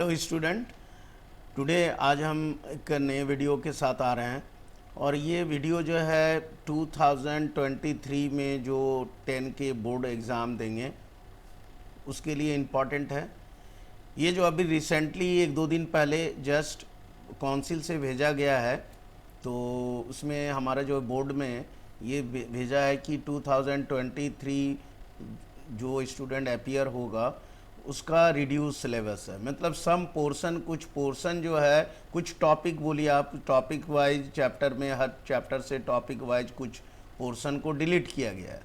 Hello student. Today आज हम एक नए वीडियो के साथ आ रहे हैं और ये वीडियो जो है 2023 में जो 10 के बोर्ड एग्ज़ाम देंगे उसके लिए इम्पॉर्टेंट है। ये जो अभी रिसेंटली एक दो दिन पहले जस्ट काउंसिल से भेजा गया है, तो उसमें हमारा जो बोर्ड में ये भेजा है कि 2023 जो स्टूडेंट अपीयर होगा उसका रिड्यूस सिलेबस है। मतलब सम पोर्शन, कुछ पोर्शन जो है, कुछ टॉपिक बोलिए आप, टॉपिक वाइज चैप्टर में हर चैप्टर से टॉपिक वाइज कुछ पोर्शन को डिलीट किया गया है,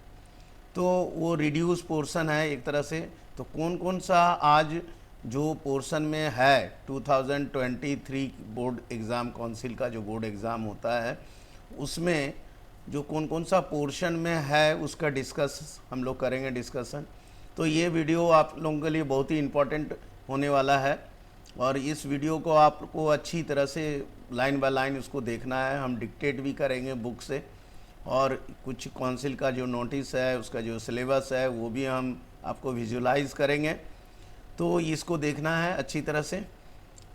तो वो रिड्यूस पोर्शन है एक तरह से। तो कौन कौन सा आज जो पोर्शन में है 2023 बोर्ड एग्ज़ाम काउंसिल का जो बोर्ड एग्ज़ाम होता है उसमें जो कौन कौन सा पोर्शन में है उसका डिस्कस हम लोग करेंगे डिस्कशन। तो ये वीडियो आप लोगों के लिए बहुत ही इम्पोर्टेंट होने वाला है और इस वीडियो को आपको अच्छी तरह से लाइन बाय लाइन उसको देखना है। हम डिक्टेट भी करेंगे बुक से और कुछ काउंसिल का जो नोटिस है उसका जो सिलेबस है वो भी हम आपको विजुलाइज करेंगे, तो इसको देखना है अच्छी तरह से।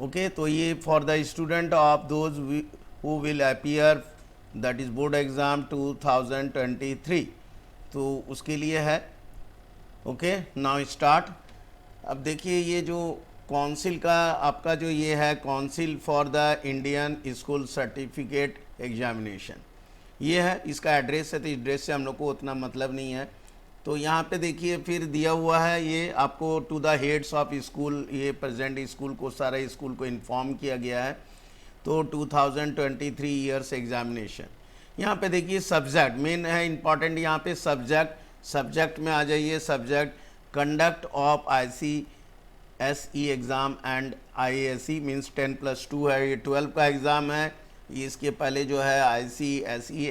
ओके, तो ये for the student of those who will appear that is board exam 2023, तो उसके लिए है। Okay, now start. अब देखिए ये जो काउंसिल का आपका जो ये है council for the Indian school certificate examination, ये है, इसका एड्रेस है, तो एड्रेस से हम लोग को उतना मतलब नहीं है। तो यहाँ पे देखिए फिर दिया हुआ है ये आपको to the heads of school, ये प्रेजेंट स्कूल को, सारे स्कूल को इन्फॉर्म किया गया है। तो 2023 ईयर्स एग्जामिनेशन, यहाँ पे देखिए सब्जेक्ट मेन है इम्पॉर्टेंट, यहाँ पे सब्जेक्ट में आ जाइए। Subject conduct of ICSE exam and IASE means 10+2 है, ये 12 का एग्ज़ाम है। इसके पहले जो है ICSE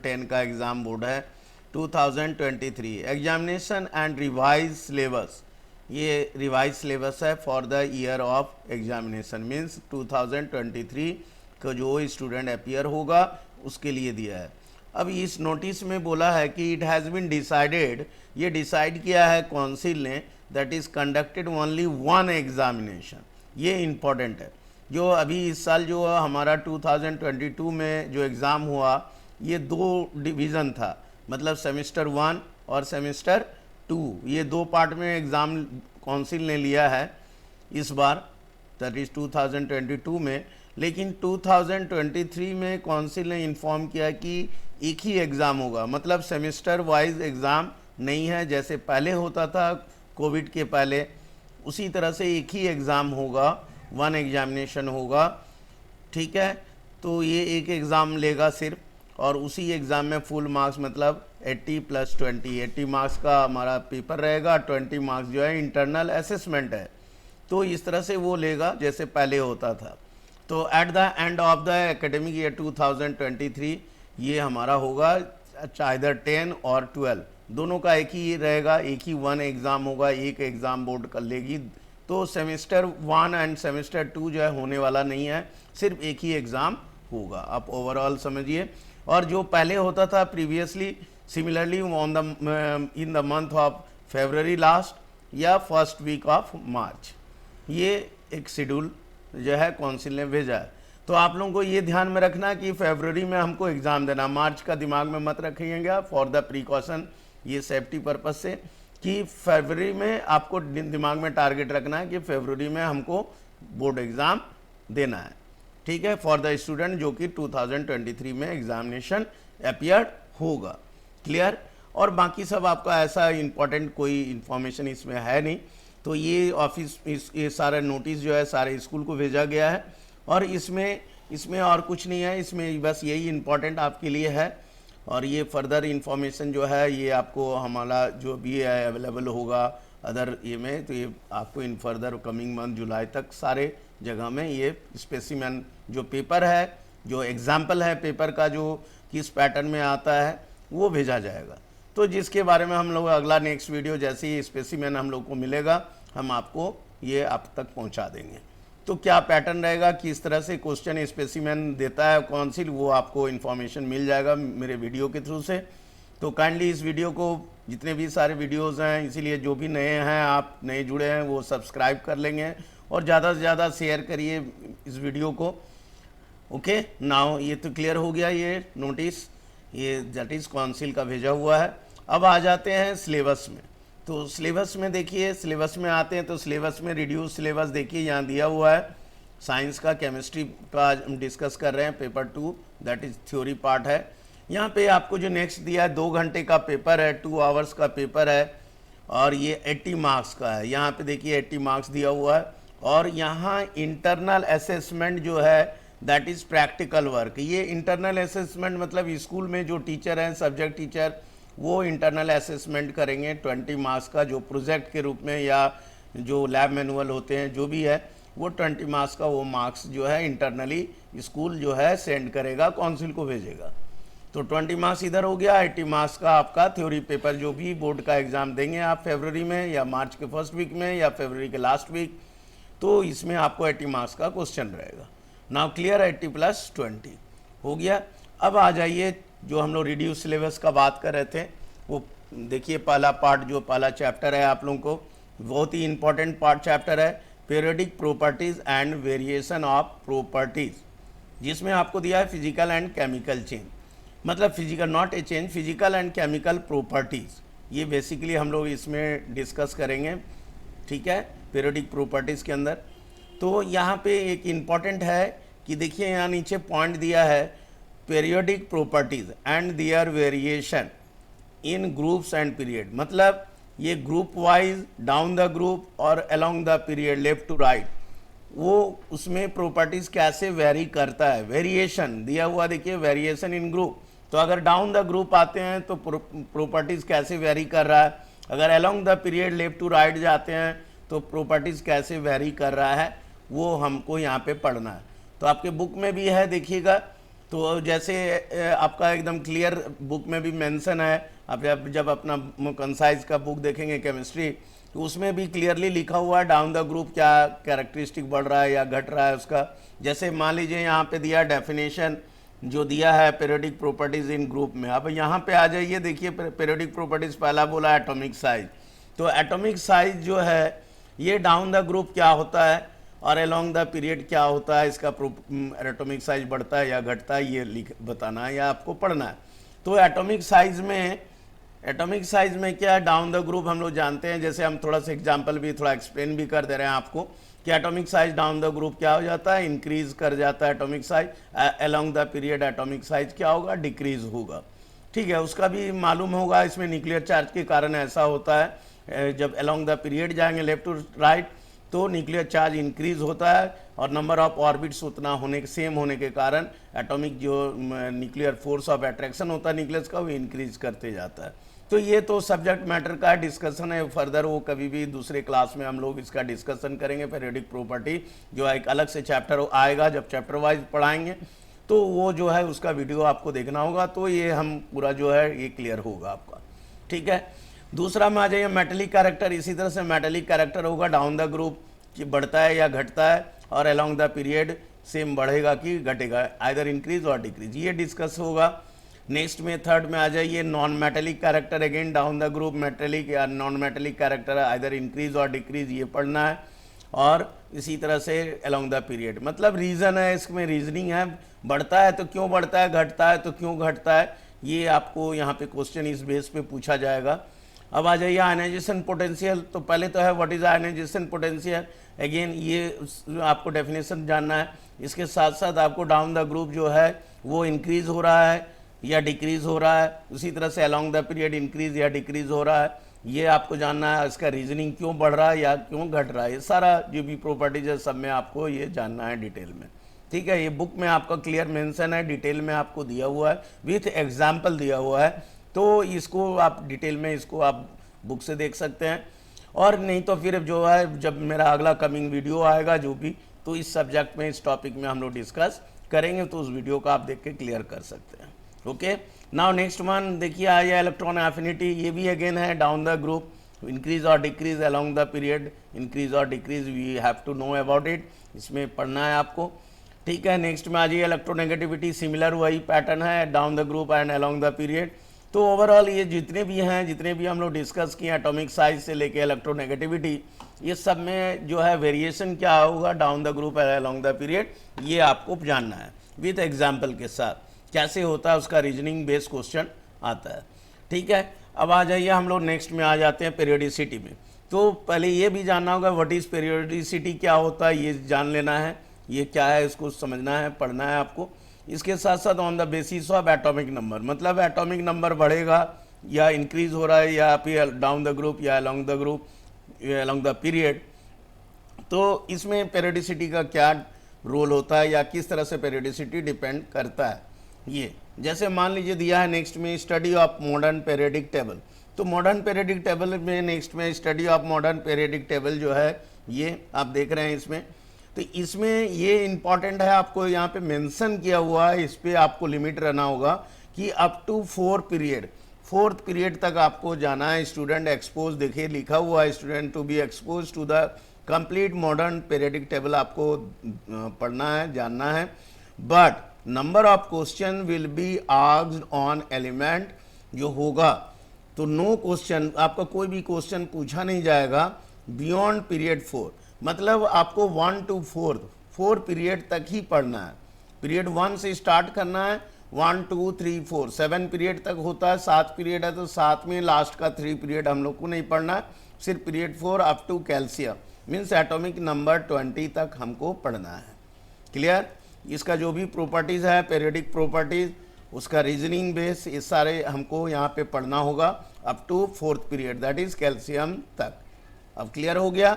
10 का एग्ज़ाम बोर्ड है 2023। एग्जामिनेशन एंड रिवाइज सिलेबस, ये रिवाइज सिलेबस है for the year of examination means 2023 का जो स्टूडेंट अपीयर होगा उसके लिए दिया है। अब इस नोटिस में बोला है कि इट हैज़ बीन डिसाइडेड, ये डिसाइड किया है काउंसिल ने, that is conducted only one examination. ये इम्पॉर्टेंट है। जो अभी इस साल जो हमारा 2022 में जो एग्ज़ाम हुआ ये दो डिवीज़न था, मतलब सेमेस्टर 1 और सेमेस्टर 2, ये दो पार्ट में एग्ज़ाम काउंसिल ने लिया है इस बार, दैट इज़ 2022 में। लेकिन 2023 में काउंसिल ने इन्फॉर्म किया कि एक ही एग्ज़ाम होगा, मतलब सेमेस्टर वाइज एग्ज़ाम नहीं है जैसे पहले होता था कोविड के पहले, उसी तरह से एक ही एग्ज़ाम होगा, वन एग्जामिनेशन होगा। ठीक है, तो ये एक एग्ज़ाम लेगा सिर्फ, और उसी एग्ज़ाम में फुल मार्क्स मतलब 80+20, 80 मार्क्स का हमारा पेपर रहेगा, 20 मार्क्स जो है इंटरनल असेसमेंट है। तो इस तरह से वो लेगा जैसे पहले होता था। तो at the end of the academic year 2023 ये हमारा होगा चाहे 10 और 12 दोनों का एक ही रहेगा, एक ही वन एग्ज़ाम होगा, एक एग्ज़ाम बोर्ड कर लेगी। तो सेमेस्टर 1 एंड सेमेस्टर 2 जो है होने वाला नहीं है, सिर्फ एक ही एग्ज़ाम होगा, आप ओवरऑल समझिए। और जो पहले होता था previously similarly on the in the month of February last या फर्स्ट वीक ऑफ मार्च, ये एक शेड्यूल जो है काउंसिल ने भेजा है। तो आप लोगों को ये ध्यान में रखना कि फरवरी में हमको एग्ज़ाम देना, मार्च का दिमाग में मत रखिएगा फॉर द प्रिकॉशन, ये सेफ्टी पर्पस से, कि फरवरी में आपको दिमाग में टारगेट रखना है कि फरवरी में हमको बोर्ड एग्ज़ाम देना है। ठीक है, फॉर द स्टूडेंट जो कि 2023 में एग्जामिनेशन अपीयर होगा। क्लियर? और बाकी सब आपका ऐसा इम्पोर्टेंट कोई इन्फॉर्मेशन इसमें है नहीं। तो ये ऑफिस ये सारा नोटिस जो है सारे स्कूल को भेजा गया है और इसमें और कुछ नहीं है, इसमें बस यही इम्पोर्टेंट आपके लिए है। और ये फर्दर इन्फॉर्मेशन जो है ये आपको हमारा जो भी है अवेलेबल होगा अदर ये में, तो ये आपको इन फर्दर कमिंग मंथ जुलाई तक सारे जगह में ये स्पेसिमेन जो पेपर है, जो एग्जाम्पल है पेपर का जो किस पैटर्न में आता है वो भेजा जाएगा। तो जिसके बारे में हम लोग अगला नेक्स्ट वीडियो जैसे ही स्पेसिमेन हम लोग को मिलेगा हम आपको ये आप तक पहुंचा देंगे। तो क्या पैटर्न रहेगा, किस तरह से क्वेश्चन स्पेसिमेन देता है काउंसिल, वो आपको इन्फॉर्मेशन मिल जाएगा मेरे वीडियो के थ्रू से। तो काइंडली इस वीडियो को, जितने भी सारे वीडियोस हैं, इसीलिए जो भी नए हैं आप नए जुड़े हैं वो सब्सक्राइब कर लेंगे और ज़्यादा से ज़्यादा शेयर करिए इस वीडियो को। ओके, नाउ ये तो क्लियर हो गया, ये नोटिस, ये दैट इज़ काउंसिल का भेजा हुआ है। अब आ जाते हैं सिलेबस में। तो सिलेबस में देखिए, सिलेबस में आते हैं तो सिलेबस में रिड्यूस सिलेबस देखिए यहाँ दिया हुआ है। साइंस का, केमिस्ट्री का आज हम डिस्कस कर रहे हैं, paper 2 that is theory part है। यहाँ पे आपको जो नेक्स्ट दिया है 2 घंटे का पेपर है, 2 आवर्स का पेपर है और ये 80 मार्क्स का है। यहाँ पे देखिए 80 मार्क्स दिया हुआ है और यहाँ इंटरनल असेसमेंट जो है दैट इज़ प्रैक्टिकल वर्क। ये इंटरनल असेसमेंट मतलब स्कूल में जो टीचर हैं, सब्जेक्ट टीचर, वो इंटरनल असेसमेंट करेंगे 20 मार्क्स का, जो प्रोजेक्ट के रूप में या जो लैब मैनुअल होते हैं जो भी है वो 20 मार्क्स का वो मार्क्स जो है इंटरनली स्कूल जो है सेंड करेगा, काउंसिल को भेजेगा। तो 20 मार्क्स इधर हो गया। 80 मार्क्स का आपका थ्योरी पेपर जो भी बोर्ड का एग्ज़ाम देंगे आप फरवरी में या मार्च के फर्स्ट वीक में या फरवरी के लास्ट वीक, तो इसमें आपको 80 मार्क्स का क्वेश्चन रहेगा। नाउ क्लियर, 80 + 20 हो गया। अब आ जाइए जो हम लोग रिड्यूस सिलेबस का बात कर रहे थे, वो देखिए पहला पार्ट जो पहला चैप्टर है आप लोगों को बहुत ही इंपॉर्टेंट पार्ट चैप्टर है, periodic properties and variation of properties, जिसमें आपको दिया है फिजिकल एंड केमिकल चेंज, मतलब physical not a change, physical and chemical properties, ये बेसिकली हम लोग इसमें डिस्कस करेंगे। ठीक है, पीरियोडिक प्रॉपर्टीज़ के अंदर। तो यहाँ पे एक इम्पॉर्टेंट है कि देखिए यहाँ नीचे पॉइंट दिया है, periodic properties and their variation in groups and period, मतलब ये group wise, down the group और along the period, left to right, वो उसमें प्रॉपर्टीज़ कैसे वेरी करता है। वेरिएशन दिया हुआ देखिए, वेरिएशन इन ग्रुप, तो अगर डाउन द ग्रुप आते हैं तो प्रॉपर्टीज़ कैसे वेरी कर रहा है, अगर along the period left to right जाते हैं तो प्रॉपर्टीज़ कैसे वेरी कर रहा है, वो हमको यहाँ पे पढ़ना है। तो आपके बुक में भी है देखिएगा, तो जैसे आपका एकदम क्लियर बुक में भी मेंशन है, आप जब अपना कंसाइज का बुक देखेंगे केमिस्ट्री, तो उसमें भी क्लियरली लिखा हुआ है डाउन द ग्रुप क्या कैरेक्टरिस्टिक बढ़ रहा है या घट रहा है उसका। जैसे मान लीजिए यहाँ पे दिया डेफिनेशन जो दिया है पीरियोडिक प्रॉपर्टीज़ इन ग्रुप में। अब यहाँ पे आ जाइए, देखिए पीरियोडिक प्रॉपर्टीज़ पहला बोला एटॉमिक साइज, तो एटॉमिक साइज जो है ये डाउन द ग्रुप क्या होता है और अलोंग द पीरियड क्या होता है, इसका एटॉमिक साइज बढ़ता है या घटता है, ये बताना है या आपको पढ़ना है। तो एटॉमिक साइज में क्या है, डाउन द ग्रुप हम लोग जानते हैं, जैसे हम थोड़ा सा एग्जांपल भी थोड़ा एक्सप्लेन भी कर दे रहे हैं आपको कि atomic size down the group क्या हो जाता है, इंक्रीज कर जाता है atomic size, along the period atomic size क्या होगा, डिक्रीज होगा। ठीक है, उसका भी मालूम होगा, इसमें न्यूक्लियर चार्ज के कारण ऐसा होता है, जब अलोंग द पीरियड जाएंगे लेफ्ट टू राइट तो न्यूक्लियर चार्ज इंक्रीज होता है और नंबर ऑफ ऑर्बिट्स उतना होने सेम होने के कारण एटॉमिक जो न्यूक्लियर फोर्स ऑफ अट्रैक्शन होता है न्यूक्लियस का, वो इंक्रीज करते जाता है। तो ये तो सब्जेक्ट मैटर का डिस्कशन है, फर्दर वो कभी भी दूसरे क्लास में हम लोग इसका डिस्कशन करेंगे। पीरियोडिक प्रॉपर्टी जो एक अलग से चैप्टर आएगा, जब चैप्टर वाइज पढ़ाएंगे तो वो जो है उसका वीडियो आपको देखना होगा, तो ये हम पूरा जो है ये क्लियर होगा आपका। ठीक है, दूसरा में आ जाइए मेटेलिक कैरेक्टर। इसी तरह से मेटेलिक कैरेक्टर होगा डाउन द ग्रुप कि बढ़ता है या घटता है, और अलोंग द पीरियड सेम बढ़ेगा कि घटेगा, आइदर इंक्रीज और डिक्रीज, ये डिस्कस होगा। नेक्स्ट में थर्ड में आ जाइए non metallic character, again down the group metallic या non metallic character either increase और डिक्रीज, ये पढ़ना है। और इसी तरह से अलोंग द पीरियड, मतलब रीज़न है, इसमें रीजनिंग है, बढ़ता है तो क्यों बढ़ता है, घटता है तो क्यों घटता है, ये आपको यहाँ पे क्वेश्चन इस बेस पे पूछा जाएगा। अब आ जाइए आयनाइजेशन पोटेंशियल, तो पहले तो है what is ionisation potential, again ये आपको डेफिनेशन जानना है। इसके साथ साथ आपको डाउन द ग्रुप जो है वो इंक्रीज हो रहा है या डिक्रीज हो रहा है, उसी तरह से अलोंग द पीरियड इंक्रीज या डिक्रीज हो रहा है, ये आपको जानना है। इसका रीजनिंग क्यों बढ़ रहा है या क्यों घट रहा है, ये सारा जो भी प्रॉपर्टीज है सब में आपको ये जानना है डिटेल में। ठीक है, ये बुक में आपका क्लियर मेंशन है, डिटेल में आपको दिया हुआ है, विथ एग्जाम्पल दिया हुआ है, तो इसको आप डिटेल में इसको आप बुक से देख सकते हैं। और नहीं तो फिर जो है जब मेरा अगला कमिंग वीडियो आएगा जो भी, तो इस सब्जेक्ट में इस टॉपिक में हम लोग डिस्कस करेंगे, तो उस वीडियो को आप देख के क्लियर कर सकते हैं। ओके, नाउ नेक्स्ट वन देखिए आ जाए इलेक्ट्रॉन एफिनिटी, ये भी अगेन है डाउन द ग्रुप, इंक्रीज और decrease along the period, increase और decrease we have to know about it, इसमें पढ़ना है आपको। ठीक है, नेक्स्ट में आ जाइए इलेक्ट्रोनेगेटिविटी, सिमिलर वही पैटर्न है down the group and along the period. तो ओवरऑल ये जितने भी हैं, जितने भी हम लोग डिस्कस किए एटॉमिक साइज से लेके इलेक्ट्रोनेगेटिविटी, ये सब में जो है वेरिएशन क्या होगा down the group along the period, ये आपको जानना है विथ एग्जाम्पल के साथ कैसे होता है, उसका रीजनिंग बेस्ड क्वेश्चन आता है। ठीक है, अब आ जाइए हम लोग नेक्स्ट में आ जाते हैं पीरियडिसिटी में। तो पहले ये भी जानना होगा व्हाट इज़ पीरियडिसिटी, क्या होता है ये जान लेना है, ये क्या है इसको समझना है, पढ़ना है आपको। इसके साथ साथ on the basis of atomic number, मतलब एटॉमिक नंबर बढ़ेगा या इंक्रीज हो रहा है या फिर डाउन द ग्रुप या along the group along the period, तो इसमें पेरियोडिसिटी का क्या रोल होता है या किस तरह से पेरियोडिसिटी डिपेंड करता है। ये जैसे मान लीजिए दिया है नेक्स्ट में study of modern periodic table, तो मॉडर्न पीरियडिक टेबल में नेक्स्ट में study of modern periodic table जो है ये आप देख रहे हैं इसमें। तो इसमें ये इंपॉर्टेंट है, आपको यहाँ पे मेंशन किया हुआ है, इस पर आपको लिमिट रहना होगा कि up to 4 period, 4th period तक आपको जाना है। स्टूडेंट एक्सपोज, देखिए लिखा हुआ है student to be expose to the complete modern periodic table, आपको पढ़ना है, जानना है। But number of question will be asked on element, जो होगा तो नो क्वेश्चन, आपका कोई भी क्वेश्चन पूछा नहीं जाएगा बियॉन्ड पीरियड 4, मतलब आपको 1 to 4 पीरियड तक ही पढ़ना है। पीरियड 1 से स्टार्ट करना है, 1 2 3 4 7 पीरियड तक होता है, 7 पीरियड है तो 7 में लास्ट का 3 पीरियड हम लोग को नहीं पढ़ना है, सिर्फ period 4 up to calcium means atomic number 20 तक हमको पढ़ना है। क्लियर, इसका जो भी प्रॉपर्टीज़ है पीरियडिक प्रॉपर्टीज़, उसका रीजनिंग बेस, ये सारे हमको यहाँ पे पढ़ना होगा up to 4th period that is calcium तक। अब क्लियर हो गया,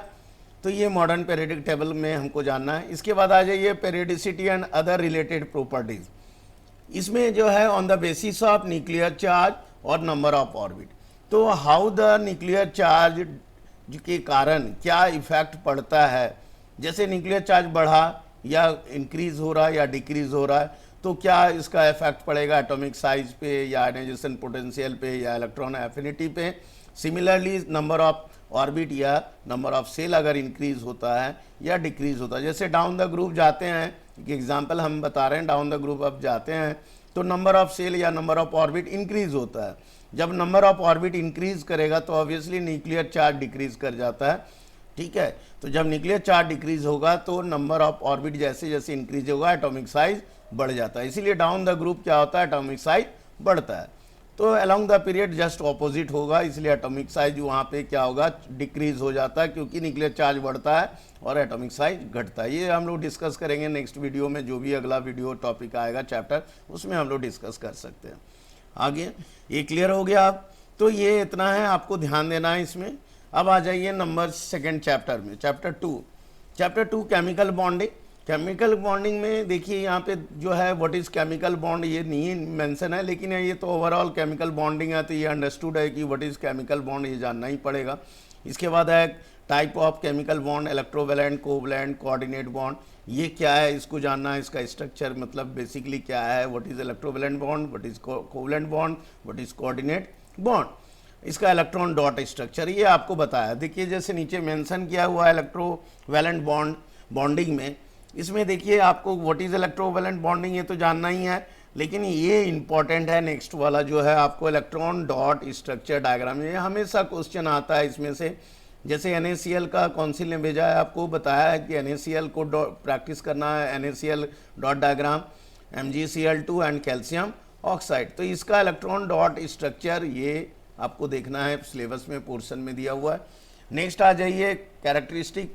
तो ये मॉडर्न पीरियडिक टेबल में हमको जानना है। इसके बाद आ जाइए periodicity and other related properties. इसमें जो है on the basis of nuclear charge और नंबर ऑफ ऑर्बिट, तो हाउ द न्यूक्लियर चार्ज के कारण क्या इफेक्ट पड़ता है, जैसे न्यूक्लियर चार्ज बढ़ा या इंक्रीज हो रहा है या डिक्रीज हो रहा है, तो क्या इसका इफेक्ट पड़ेगा एटॉमिक साइज पे या आयनाइजेशन पोटेंशियल पे या इलेक्ट्रॉन एफिनिटी पे। सिमिलरली नंबर ऑफ ऑर्बिट या नंबर ऑफ सेल अगर इंक्रीज होता है या डिक्रीज होता है, जैसे डाउन द ग्रुप जाते हैं, एक एग्जांपल हम बता रहे हैं, डाउन द ग्रुप अब जाते हैं तो नंबर ऑफ सेल या नंबर ऑफ ऑर्बिट इंक्रीज होता है। जब नंबर ऑफ ऑर्बिट इंक्रीज करेगा तो ऑब्वियसली न्यूक्लियर चार्ज डिक्रीज कर जाता है। ठीक है, तो जब न्यूक्लियर चार्ज डिक्रीज होगा तो नंबर ऑफ ऑर्बिट जैसे जैसे इंक्रीज होगा एटॉमिक साइज बढ़ जाता है, इसीलिए डाउन द ग्रुप क्या होता है एटॉमिक साइज बढ़ता है। तो along the period just opposite होगा, इसलिए एटॉमिक साइज वहाँ पे क्या होगा डिक्रीज हो जाता है, क्योंकि न्यूक्लियर चार्ज बढ़ता है और एटॉमिक साइज घटता है। ये हम लोग डिस्कस करेंगे नेक्स्ट वीडियो में, जो भी अगला वीडियो टॉपिक आएगा चैप्टर, उसमें हम लोग डिस्कस कर सकते हैं आगे। ये क्लियर हो गया आप, तो ये इतना है, आपको ध्यान देना है इसमें। अब आ जाइए नंबर 2 चैप्टर में, chapter 2 chemical bonding. Chemical bonding में देखिए यहाँ पे जो है व्हाट इज़ केमिकल बॉन्ड ये नहीं मेंशन है, लेकिन ये तो ओवरऑल केमिकल बॉन्डिंग है, तो ये अंडरस्टूड है कि व्हाट इज़ केमिकल बॉन्ड ये जानना ही पड़ेगा। इसके बाद है type of chemical bond, electrovalent, covalent, coordinate bond, ये क्या है इसको जानना है, इसका स्ट्रक्चर मतलब बेसिकली क्या है, what is electrovalent bond, what is covalent bond, what is coordinate bond, इसका इलेक्ट्रॉन डॉट स्ट्रक्चर ये आपको बताया। देखिए जैसे नीचे मेंशन किया हुआ है इलेक्ट्रोवैलेंट बॉन्डिंग में, इसमें देखिए आपको व्हाट इज़ इलेक्ट्रोवैलेंट बॉन्डिंग ये तो जानना ही है, लेकिन ये इंपॉर्टेंट है नेक्स्ट वाला जो है आपको इलेक्ट्रॉन डॉट स्ट्रक्चर डायग्राम, ये हमेशा क्वेश्चन आता है इसमें से। जैसे NaCl का काउंसिल ने भेजा है, आपको बताया है कि NaCl को प्रैक्टिस करना है, NaCl dot diagram, MgCl2 and calcium oxide, तो इसका इलेक्ट्रॉन डॉट स्ट्रक्चर ये आपको देखना है, सिलेबस में पोर्शन में दिया हुआ है। नेक्स्ट आ जाइए characteristic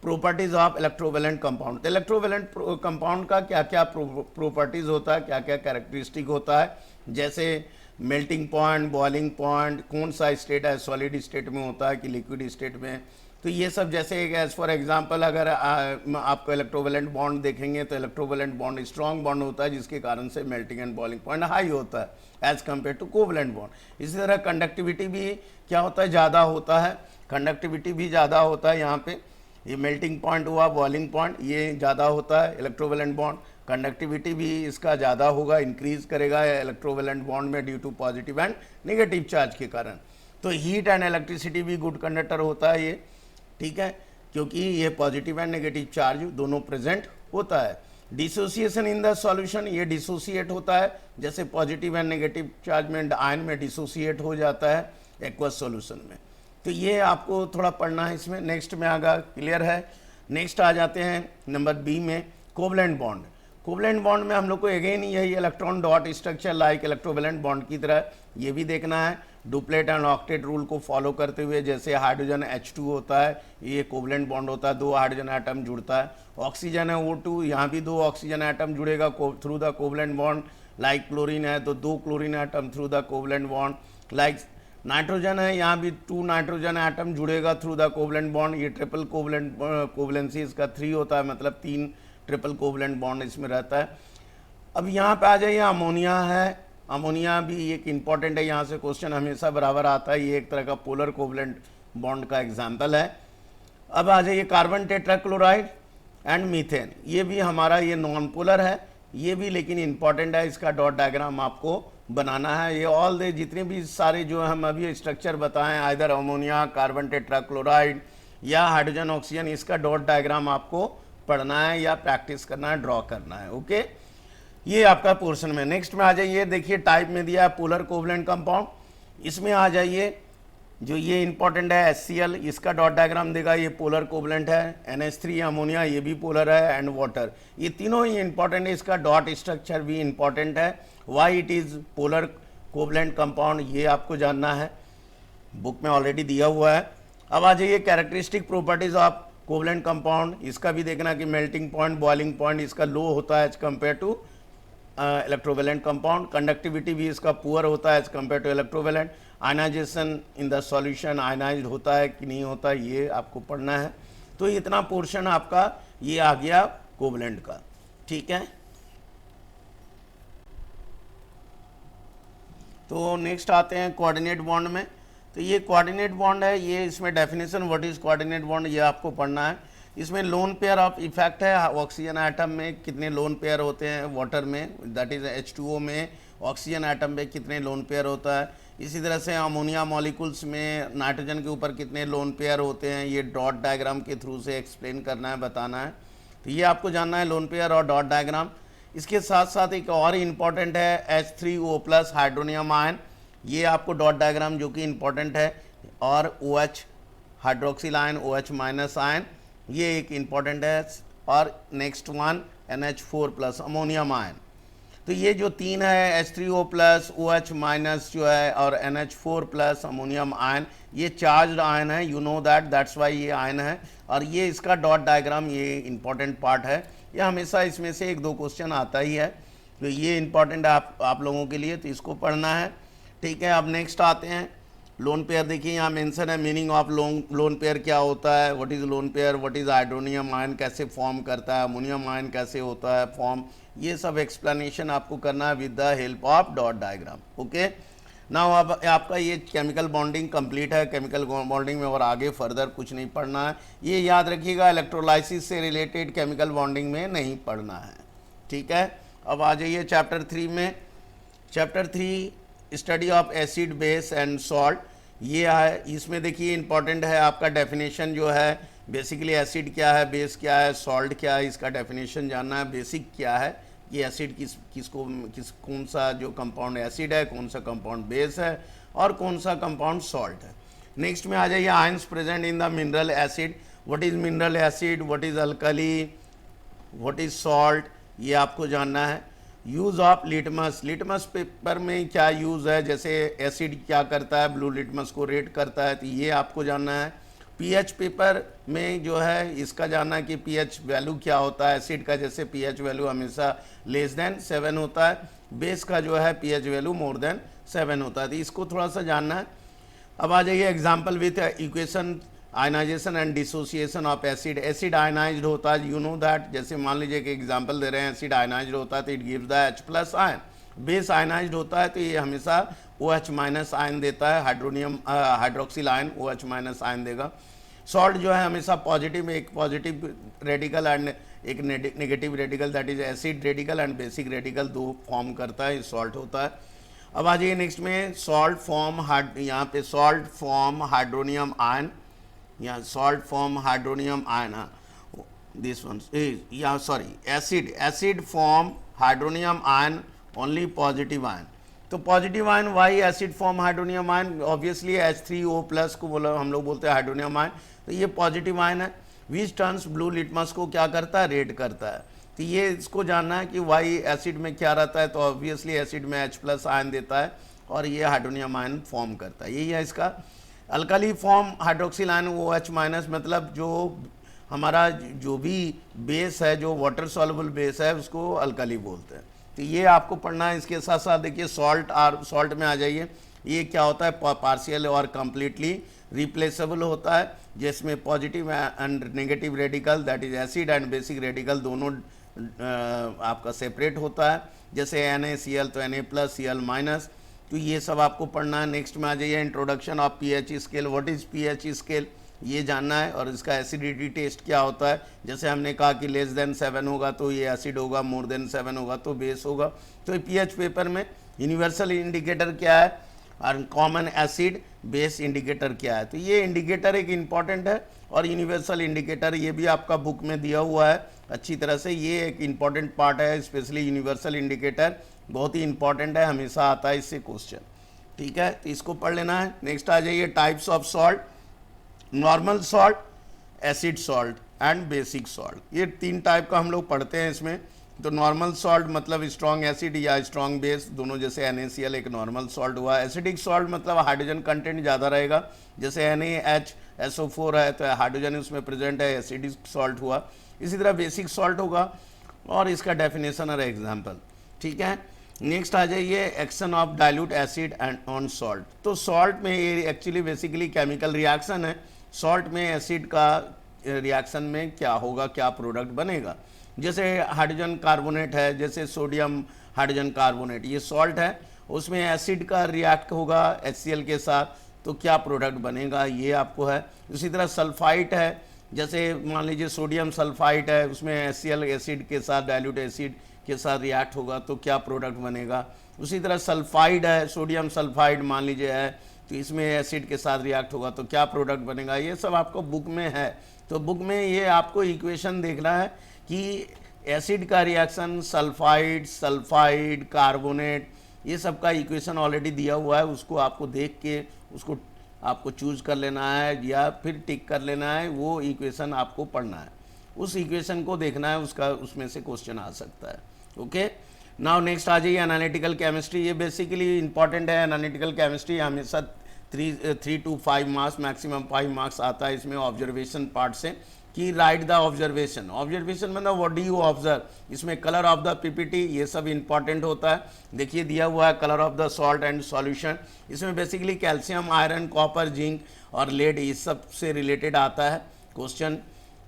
properties of electrovalent compound. तो इलेक्ट्रोवैलेंट कंपाउंड का क्या क्या प्रॉपर्टीज होता है, क्या क्या कैरेक्टरिस्टिक होता है, जैसे मेल्टिंग पॉइंट, बॉइलिंग पॉइंट, कौन सा स्टेट है, सॉलिड स्टेट में होता है कि लिक्विड स्टेट में, तो ये सब जैसे एज फॉर एग्जांपल अगर आपको इलेक्ट्रोवैलेंट बॉन्ड देखेंगे तो इलेक्ट्रोवैलेंट बॉन्ड स्ट्रॉन्ग बॉन्ड होता है, जिसके कारण से melting and boiling point high होता है as compare to covalent bond. इसी तरह कंडक्टिविटी भी क्या होता है, ज़्यादा होता है, कंडक्टिविटी भी ज़्यादा होता है। यहाँ पे ये मेल्टिंग पॉइंट हुआ, बॉइलिंग पॉइंट, ये ज़्यादा होता है इलेक्ट्रोवैलेंट बॉन्ड, कंडक्टिविटी भी इसका ज़्यादा होगा, इंक्रीज करेगा इलेक्ट्रोवैलेंट बॉन्ड में due to positive and negative charge के कारण। तो हीट एंड इलेक्ट्रिसिटी भी गुड कंडक्टर होता है ये, ठीक है, क्योंकि ये पॉजिटिव एंड नेगेटिव चार्ज दोनों प्रेजेंट होता है। डिसोसिएशन इन द सॉल्यूशन, ये डिसोसिएट होता है, जैसे पॉजिटिव एंड नेगेटिव चार्ज में आयन में डिसोसिएट हो जाता है एक्वस सॉल्यूशन में। तो ये आपको थोड़ा पढ़ना है इसमें। नेक्स्ट में आगा क्लियर है। नेक्स्ट आ जाते हैं नंबर बी में, कोवलेंट बॉन्ड। कोवलेंट बॉन्ड में हम लोग को अगेन यही electron dot structure like electrovalent bond की तरह ये भी देखना है, डुप्लेट एंड ऑक्टेट रूल को फॉलो करते हुए। जैसे हाइड्रोजन H2 होता है, ये कोवलेंट बॉन्ड होता है, 2 हाइड्रोजन एटम जुड़ता है। ऑक्सीजन है O2, यहाँ भी 2 ऑक्सीजन एटम जुड़ेगा through the covalent bond. Like chlorine है तो 2 chlorine atom through the covalent bond. Like nitrogen है, यहाँ भी 2 नाइट्रोजन एटम जुड़ेगा थ्रू द कोवलेंट बॉन्ड। ये ट्रिपल कोवलेंट कोवलेंसी इसका 3 होता है, मतलब 3 ट्रिपल कोवलेंट बॉन्ड इसमें रहता है। अब यहाँ पे आ जाइए, अमोनिया है। अमोनिया भी एक इम्पॉर्टेंट है, यहाँ से क्वेश्चन हमेशा बराबर आता है। ये एक तरह का पोलर कोवलेंट बॉन्ड का एग्जाम्पल है। अब आ जाइए कार्बन टेट्राक्लोराइड एंड मीथेन, ये भी हमारा ये नॉन पोलर है, ये भी लेकिन इम्पॉर्टेंट है। इसका डॉट डायग्राम आपको बनाना है। ये ऑल दे जितने भी सारे जो हम अभी स्ट्रक्चर बताएं, आइदर अमोनिया, कार्बन टेट्राक्लोराइड या हाइड्रोजन ऑक्सीजन, इसका डॉट डायग्राम आपको पढ़ना है या प्रैक्टिस करना है, ड्रॉ करना है। ओके, ये आपका पोर्शन में। नेक्स्ट में आ जाइए, देखिए टाइप में दिया है पोलर कोवलेंट कंपाउंड। इसमें आ जाइए, जो ये इंपॉर्टेंट है HCl, इसका डॉट डायग्राम देगा, ये पोलर कोवलेंट है। NH3 अमोनिया, ये भी पोलर है, एंड वाटर, ये तीनों ही इंपॉर्टेंट है। इसका डॉट स्ट्रक्चर भी इंपॉर्टेंट है। Why it is polar covalent compound, ये आपको जानना है, बुक में ऑलरेडी दिया हुआ है। अब आ जाइए characteristic properties of covalent compound, इसका भी देखना कि मेल्टिंग पॉइंट, बॉइलिंग पॉइंट इसका लो होता है as compare to electrovalent compound. Conductivity भी इसका पुअर होता है as compare to electrovalent. Ionisation in the solution, ionised होता है कि नहीं होता, ये आपको पढ़ना है। तो इतना पोर्शन आपका ये आ गया कोवलेंट का, ठीक है। तो नेक्स्ट आते हैं कोऑर्डिनेट बॉन्ड में। तो ये कोऑर्डिनेट बॉन्ड है, ये इसमें definition what is coordinate bond ये आपको पढ़ना है। इसमें लोन पेयर ऑफ इफेक्ट है, ऑक्सीजन एटम में कितने लोन पेयर होते हैं, वाटर में दैट इज H2O में ऑक्सीजन एटम में कितने लोन पेयर होता है। इसी तरह से अमोनिया मॉलिक्यूल्स में नाइट्रोजन के ऊपर कितने लोन पेयर होते हैं, ये डॉट डायग्राम के थ्रू से एक्सप्लेन करना है, बताना है। तो ये आपको जानना है, लोन पेयर और डॉट डायग्राम। इसके साथ साथ एक और इम्पॉर्टेंट है H3O+ हाइड्रोनियम आयन, ये आपको डॉट डायग्राम जो कि इम्पॉर्टेंट है। और OH hydroxyl ion, OH- ion, ये एक इम्पॉर्टेंट है। और next one NH4+ ammonium ion. तो ये जो 3 है H3O+, OH- जो है, और NH4+ अमोनियम आयन, ये चार्ज्ड आयन है, यू नो दैट्स वाई ये आयन है। और ये इसका डॉट डायग्राम ये इंपॉर्टेंट पार्ट है, ये हमेशा इसमें से 1-2 क्वेश्चन आता ही है। तो ये इंपॉर्टेंट है आप लोगों के लिए, तो इसको पढ़ना है, ठीक है। अब नेक्स्ट आते हैं लोन पेयर। देखिए यहाँ मेंशन है मीनिंग ऑफ लोन पेयर क्या होता है, what is lone pair, what is hydronium ion कैसे फॉर्म करता है, अमोनियम आयन कैसे होता है फॉर्म, ये सब एक्सप्लेनेशन आपको करना है with the help of dot diagram. Okay, now अब आपका ये केमिकल बॉन्डिंग कंप्लीट है। केमिकल बॉन्डिंग में और आगे फर्दर कुछ नहीं पढ़ना है, ये याद रखिएगा, इलेक्ट्रोलाइसिस से रिलेटेड केमिकल बॉन्डिंग में नहीं पढ़ना है, ठीक है। अब आ जाइए चैप्टर 3 में। Chapter 3 study of acid, base and salt, ये है। इसमें देखिए इंपॉर्टेंट है आपका डेफिनेशन जो है, बेसिकली एसिड क्या है, बेस क्या है, सॉल्ट क्या है, इसका डेफिनेशन जानना है। बेसिक क्या है, ये एसिड कौन सा जो कंपाउंड एसिड है, कौन सा कंपाउंड बेस है, और कौन सा कंपाउंड सॉल्ट है। नेक्स्ट में आ जाइए ions present in the mineral acid, what is mineral acid, what is alkali, what is salt, ये आपको जानना है। Use of litmus, litmus paper में क्या यूज़ है, जैसे एसिड क्या करता है, ब्लू लिटमस को रेट करता है, तो ये आपको जानना है। पीएच पेपर में जो है इसका जानना है कि पीएच वैल्यू क्या होता है। एसिड का जैसे पीएच वैल्यू हमेशा <7 होता है, बेस का जो है पीएच वैल्यू <7 होता है, तो इसको थोड़ा सा जानना है। अब आ जाइए example with equation, ionisation and dissociation of acid. Acid ionised होता है, यू नो दैट, जैसे मान लीजिए कि एग्जांपल दे रहे हैं, एसिड आयनाइज्ड होता है तो it gives the H+ ion. Base ionised होता है तो ये हमेशा OH- आयन देता है, हाइड्रोक्सिल आयन OH- आयन देगा। सॉल्ट जो है हमेशा पॉजिटिव, एक पॉजिटिव रेडिकल एंड एक negative radical, that is acid radical and basic radical, 2 form करता है, सॉल्ट होता है। अब आ जाइए नेक्स्ट में, सॉल्ट फॉर्म, यहाँ पे सॉल्ट फॉर्म हाइड्रोनियम आयन, या salt form hydronium ion, this one, या sorry acid form hydronium ion only positive ion. तो positive ion why acid form hydronium ion, obviously H3O plus को बोला हम लोग बोलते हैं हाइड्रोनियम आयन, तो ये पॉजिटिव आयन है। विच टर्न्स ब्लू लिटमस को क्या करता है, रेड करता है। तो ये इसको जानना है कि वाई एसिड में क्या रहता है, तो ऑब्वियसली एसिड में H प्लस आयन देता है और ये हाइड्रोनियम आयन फॉर्म करता है, यही है इसका। Alkali form hydroxyl ion OH minus, मतलब जो हमारा जो भी बेस है, जो वाटर सॉल्युबल बेस है, उसको अल्कली बोलते हैं। तो ये आपको पढ़ना है। इसके साथ साथ देखिए सॉल्ट में आ जाइए। ये क्या होता है, पार्शियल और कंप्लीटली रिप्लेसेबल होता है, जिसमें positive and negative radical that is acid and basic radical दोनों आपका सेपरेट होता है। जैसे NaCl तो Na प्लस Cl माइनस, तो ये सब आपको पढ़ना है। नेक्स्ट में आ जाइए introduction of pH scale. What is pH scale, ये जानना है, और इसका एसिडिटी टेस्ट क्या होता है। जैसे हमने कहा कि लेस देन 7 होगा तो ये एसिड होगा, मोर देन 7 होगा तो बेस होगा। तो पीएच पेपर में यूनिवर्सल इंडिकेटर क्या है और कॉमन एसिड बेस इंडिकेटर क्या है, तो ये इंडिकेटर एक इम्पॉर्टेंट है। और यूनिवर्सल इंडिकेटर ये भी आपका बुक में दिया हुआ है अच्छी तरह से, ये एक इम्पॉर्टेंट पार्ट है। स्पेशली यूनिवर्सल इंडिकेटर बहुत ही इंपॉर्टेंट है, हमेशा आता है इससे क्वेश्चन, ठीक है, तो इसको पढ़ लेना है। नेक्स्ट आ जाइए types of salt, normal salt, acid salt and basic salt. ये 3 टाइप का हम लोग पढ़ते हैं इसमें। तो नॉर्मल सॉल्ट मतलब स्ट्रॉन्ग एसिड या स्ट्रॉन्ग बेस दोनों, जैसे NaCl एक नॉर्मल सॉल्ट हुआ। एसिडिक सॉल्ट मतलब हाइड्रोजन कंटेंट ज़्यादा रहेगा, जैसे NaHSO4 है तो हाइड्रोजन उसमें प्रेजेंट है, एसिडिक सॉल्ट हुआ। इसी तरह बेसिक सॉल्ट होगा और इसका डेफिनेशन और एग्जाम्पल, ठीक है। नेक्स्ट आ जाइए action of dilute acid and on salt. तो सॉल्ट में ये एक्चुअली बेसिकली केमिकल रिएक्शन है। सॉल्ट में एसिड का रिएक्शन में क्या होगा, क्या प्रोडक्ट बनेगा। जैसे हाइड्रोजन कार्बोनेट है, जैसे सोडियम हाइड्रोजन कार्बोनेट, ये सॉल्ट है, उसमें एसिड का रिएक्ट होगा HCl के साथ, तो क्या प्रोडक्ट बनेगा ये आपको है। उसी तरह सल्फाइट है, जैसे मान लीजिए सोडियम सल्फाइट है, उसमें HCl एसिड के साथ डाइल्यूट एसिड के साथ रिएक्ट होगा तो क्या प्रोडक्ट बनेगा। उसी तरह सल्फाइड है, सोडियम सल्फाइड मान लीजिए है, तो इसमें एसिड के साथ रिएक्ट होगा तो क्या प्रोडक्ट बनेगा। ये सब आपको बुक में है। तो बुक में ये आपको इक्वेशन देखना है कि एसिड का रिएक्शन सल्फाइड कार्बोनेट, ये सब का इक्वेशन ऑलरेडी दिया हुआ है, उसको आपको देख के उसको आपको चूज कर लेना है या फिर टिक कर लेना है, वो इक्वेशन आपको पढ़ना है, उस इक्वेशन को देखना है, उसका उसमें से क्वेश्चन आ सकता है। ओके, नाउ नेक्स्ट आ जाइए एनालिटिकल केमिस्ट्री। ये बेसिकली इंपॉर्टेंट है। एनालिटिकल केमिस्ट्री हमेशा 3 to 5 मार्क्स, मैक्सिमम 5 मार्क्स आता है इसमें ऑब्जर्वेशन पार्ट से, कि राइट द ऑब्जर्वेशन। ऑब्जर्वेशन मतलब व्हाट डू यू ऑब्जर्व, इसमें कलर ऑफ द पीपीटी, ये सब इंपॉर्टेंट होता है। देखिए दिया हुआ है colour of the salt and solution, इसमें basically calcium, iron, copper, zinc और लेड, इस सब से रिलेटेड आता है क्वेश्चन,